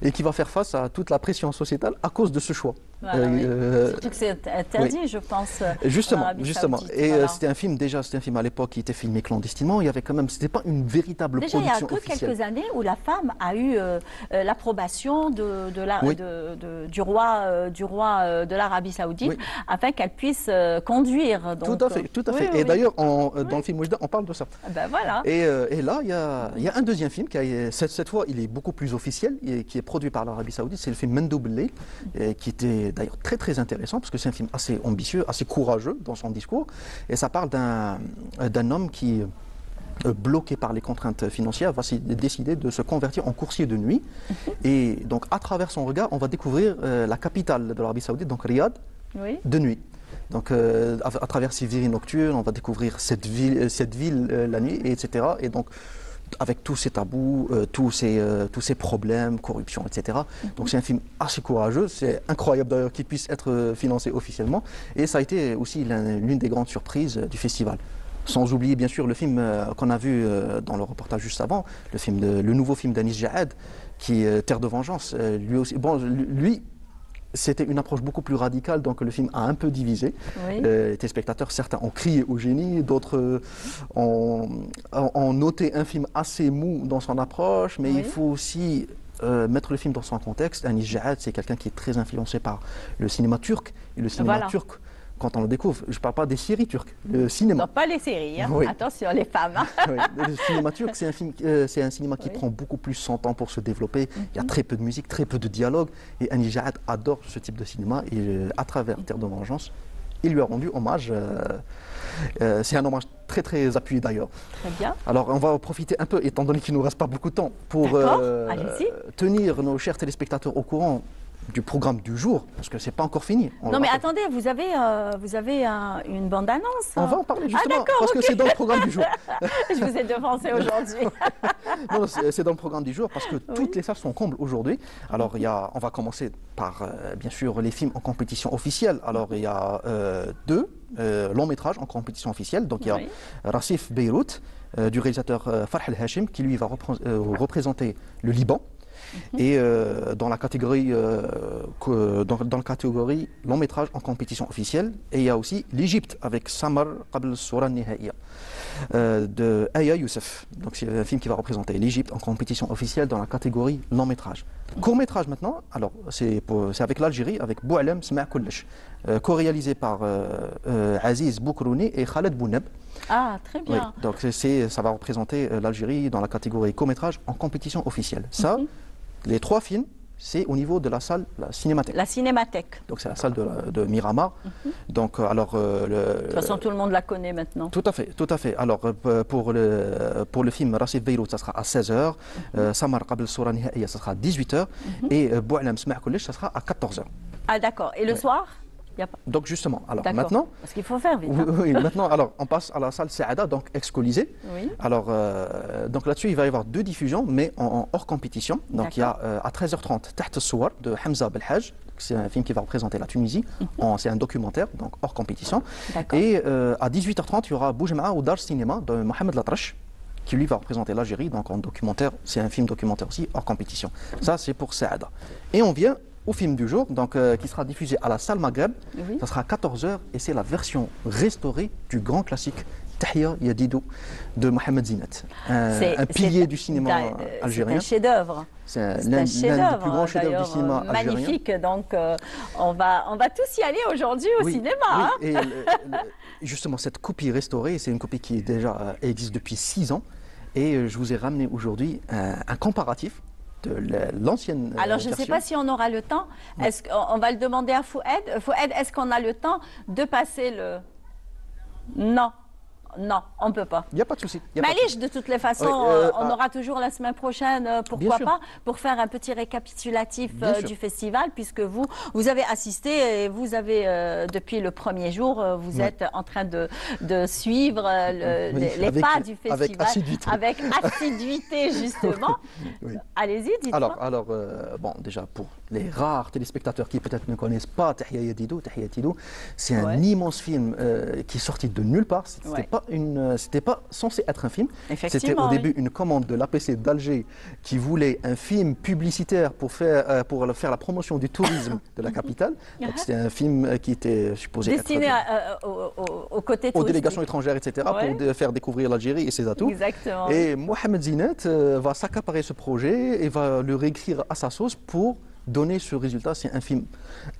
et qui va faire face à toute la pression sociétale à cause de ce choix. Voilà, oui. Surtout que c'est interdit, oui. je pense. Justement. Et voilà. c'était un film à l'époque qui était filmé clandestinement. Il y avait quand même, c'était pas une véritable déjà, production il y a que officielle. quelques années où la femme a eu l'approbation du roi de l'Arabie Saoudite afin qu'elle puisse conduire. Donc, tout à fait. Oui, et d'ailleurs, dans le film Oujda, on parle de ça. Ben voilà. Et là, il y a un deuxième film cette fois, il est beaucoup plus officiel, qui est produit par l'Arabie Saoudite. C'est le film Mendoub Leil, qui était d'ailleurs très très intéressant parce que c'est un film assez ambitieux, assez courageux dans son discours. Et ça parle d'un homme qui, bloqué par les contraintes financières, va décider de se convertir en coursier de nuit. Et donc, à travers son regard, on va découvrir la capitale de l'Arabie Saoudite, donc Riyad, de nuit. Donc, à travers ses viries nocturnes, on va découvrir cette ville la nuit, etc. Et donc, avec tous ces tabous, tous ces problèmes, corruption, etc. Donc c'est un film assez courageux, c'est incroyable d'ailleurs qu'il puisse être financé officiellement, et ça a été aussi l'une des grandes surprises du festival. Sans oublier bien sûr le film qu'on a vu dans le reportage juste avant, le nouveau film d'Anis Ja'ad, qui est Terre de vengeance. Lui aussi, bon, lui, c'était une approche beaucoup plus radicale, donc le film a un peu divisé. Oui. Les téléspectateurs, certains ont crié au génie, d'autres ont noté un film assez mou dans son approche, mais il faut aussi mettre le film dans son contexte. Anis Ja'ad, c'est quelqu'un qui est très influencé par le cinéma turc, et le cinéma turc, quand on le découvre, je ne parle pas des séries turques, le cinéma. Non, pas les séries, hein. Oui. Attention les femmes. Oui. Le cinéma turc, c'est un cinéma qui prend beaucoup plus son temps pour se développer. Il y a très peu de musique, très peu de dialogue. Et Anis Ja'ad adore ce type de cinéma. Et à travers Terre de vengeance, il lui a rendu hommage. C'est un hommage très très appuyé d'ailleurs. Très bien. Alors on va profiter un peu, étant donné qu'il ne nous reste pas beaucoup de temps, pour tenir nos chers téléspectateurs au courant du programme du jour, parce que c'est pas encore fini. Non mais attendez, vous avez une bande-annonce. On va en parler justement, parce que c'est dans le programme du jour. Je vous ai devancé aujourd'hui. Non, c'est dans le programme du jour, parce que toutes les salles sont combles aujourd'hui. Alors on va commencer par, bien sûr, les films en compétition officielle. Alors il y a 2 longs métrages en compétition officielle. Donc il y a Racif Beyrouth, du réalisateur Farh El Hachim, qui lui va représenter le Liban. Et dans la catégorie long métrage en compétition officielle. Et il y a aussi l'Égypte avec Samar Qabl Soura Nihaiya de Aya Youssef. Donc c'est un film qui va représenter l'Égypte en compétition officielle dans la catégorie long métrage. Court métrage maintenant, alors c'est avec l'Algérie, avec Boualem Sma' Kullesh, co-réalisé par Aziz Boukrouni et Khaled Bouneb. Ah, très bien. Oui, donc ça va représenter l'Algérie dans la catégorie court métrage en compétition officielle. Ça, les 3 films, c'est au niveau de la salle, la Cinémathèque. La Cinémathèque. Donc c'est la salle de Miramar. Donc alors de toute façon, tout le monde la connaît maintenant. Tout à fait, tout à fait. Alors pour le film Racif Beyrouth, ça sera à 16h. Samar Qabl Soura Nihaiya, ça sera à 18h. Et Boualem Sma' Kullesh, ça sera à 14h. Ah d'accord. Et le soir? Donc justement, alors maintenant... Parce qu'il faut faire vite. Oui, maintenant, alors on passe à la salle Saada, donc exclusée. Oui. Alors, donc là-dessus, il va y avoir 2 diffusions, mais en hors compétition. Donc il y a à 13h30, Taht Souar de Hamza Belhaj. C'est un film qui va représenter la Tunisie. C'est un documentaire, donc hors compétition. Et à 18h30, il y aura Boujma'a ou Dar Cinéma de Mohamed Latrache, qui lui va représenter l'Algérie, donc en documentaire. C'est un film documentaire aussi, hors compétition. Ça, c'est pour Saada. Et on vient au film du jour, donc, qui sera diffusé à la salle Maghreb. Ça sera à 14h et c'est la version restaurée du grand classique Tahia Yadidou de Mohamed Zinat, un pilier du cinéma algérien. C'est un chef-d'œuvre. C'est l'un des plus grands chefs-d'œuvre du cinéma algérien. Magnifique, donc on va tous y aller aujourd'hui au cinéma. Oui. Et justement, cette copie restaurée, c'est une copie qui existe depuis 6 ans. Et je vous ai ramené aujourd'hui un comparatif de l'ancienne Alors, je ne sais pas si on aura le temps. On va le demander à Fouad. Fouad, est-ce qu'on a le temps de passer le... Non, on ne peut pas. Il n'y a pas de souci. Maliche, de toutes les façons, on aura toujours la semaine prochaine, pourquoi pas, pour faire un petit récapitulatif du festival, puisque vous avez assisté et vous avez, depuis le premier jour, vous êtes en train de suivre les pas du festival. Avec assiduité, justement. Allez-y, dites-moi. Alors bon, déjà, les rares téléspectateurs qui peut-être ne connaissent pas Tahia Ya Didou, c'est un immense film qui est sorti de nulle part. C'était pas censé être un film. C'était au début une commande de l'APC d'Alger qui voulait un film publicitaire pour faire la promotion du tourisme de la capitale. Donc c'était un film qui était supposé destiné aux délégations étrangères, etc., pour faire découvrir l'Algérie et ses atouts. Exactement. Et Mohamed Zinet va s'accaparer ce projet et va le réécrire à sa sauce pour donner ce résultat. C'est un film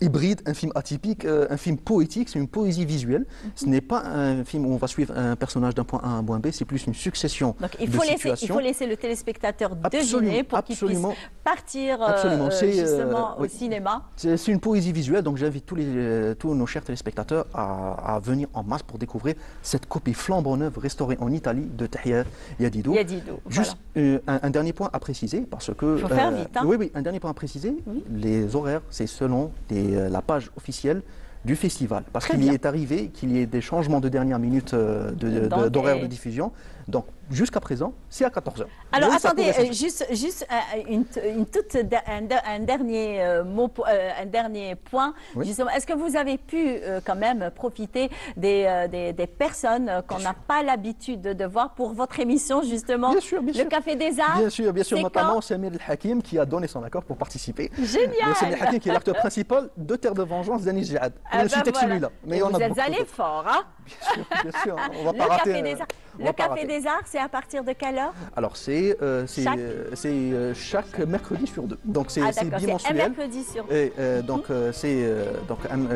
hybride, un film atypique, un film poétique, c'est une poésie visuelle. Ce n'est pas un film où on va suivre un personnage d'un point A à un point B, c'est plus une succession de situations. Il faut laisser le téléspectateur deviner pour qu'il puisse partir justement au cinéma. C'est une poésie visuelle, donc j'invite tous nos chers téléspectateurs à venir en masse pour découvrir cette copie flambant neuve restaurée en Italie de Tahia Ya Didou. Juste un dernier point à préciser, parce que... Il faut faire vite. Oui, un dernier point à préciser. Les horaires, c'est selon la page officielle du festival. Parce qu'il y est arrivé qu'il y ait des changements de dernière minute d'horaire de diffusion. Donc, jusqu'à présent, c'est à 14h. Alors, attendez, juste un dernier point. Justement, est-ce que vous avez pu quand même profiter des personnes qu'on n'a pas l'habitude de voir pour votre émission, justement, le Café des Arts? Bien sûr, notamment Samir El Hakim qui a donné son accord pour participer. Génial. Samir El Hakim qui est l'acteur principal de Terre de Vengeance d'Anis Jihad. On ne citait que celui-là. Mais vous êtes allé fort, hein? Bien sûr, on va pas rater. Le Café des Arts, c'est à partir de quelle heure? Alors, c'est chaque mercredi sur 2. Donc, c'est bimensuel. C'est un mercredi sur 2. Et c'est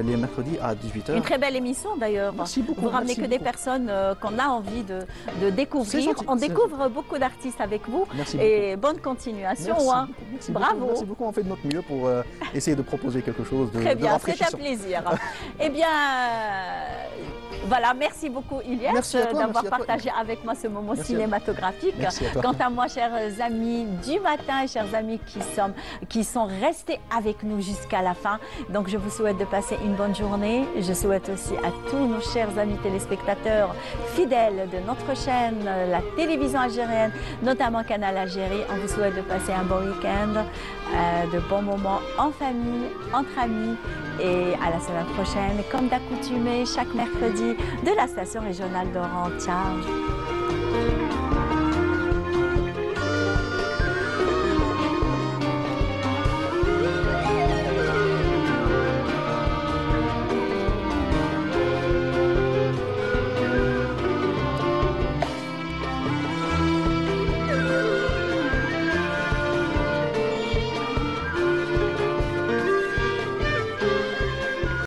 les mercredis à 18h. Une très belle émission, d'ailleurs. Merci beaucoup. Vous ramenez que des personnes qu'on a envie de découvrir. On découvre beaucoup d'artistes avec vous. Merci et bonne continuation. Merci Bravo. Beaucoup. Merci beaucoup. On fait de notre mieux pour essayer de proposer quelque chose de très bien, c'est rafraîchissant. un plaisir. Eh bien, voilà, merci beaucoup Ilyes d'avoir partagé avec moi ce moment cinématographique. Quant à moi, chers amis du matin, chers amis qui sont restés avec nous jusqu'à la fin, donc je vous souhaite de passer une bonne journée. Je souhaite aussi à tous nos chers amis téléspectateurs fidèles de notre chaîne, la télévision algérienne, notamment Canal Algérie, on vous souhaite de passer un bon week-end, de bons moments en famille, entre amis, et à la semaine prochaine, comme d'accoutumé, chaque mercredi de la station régionale d'Oran. Ciao.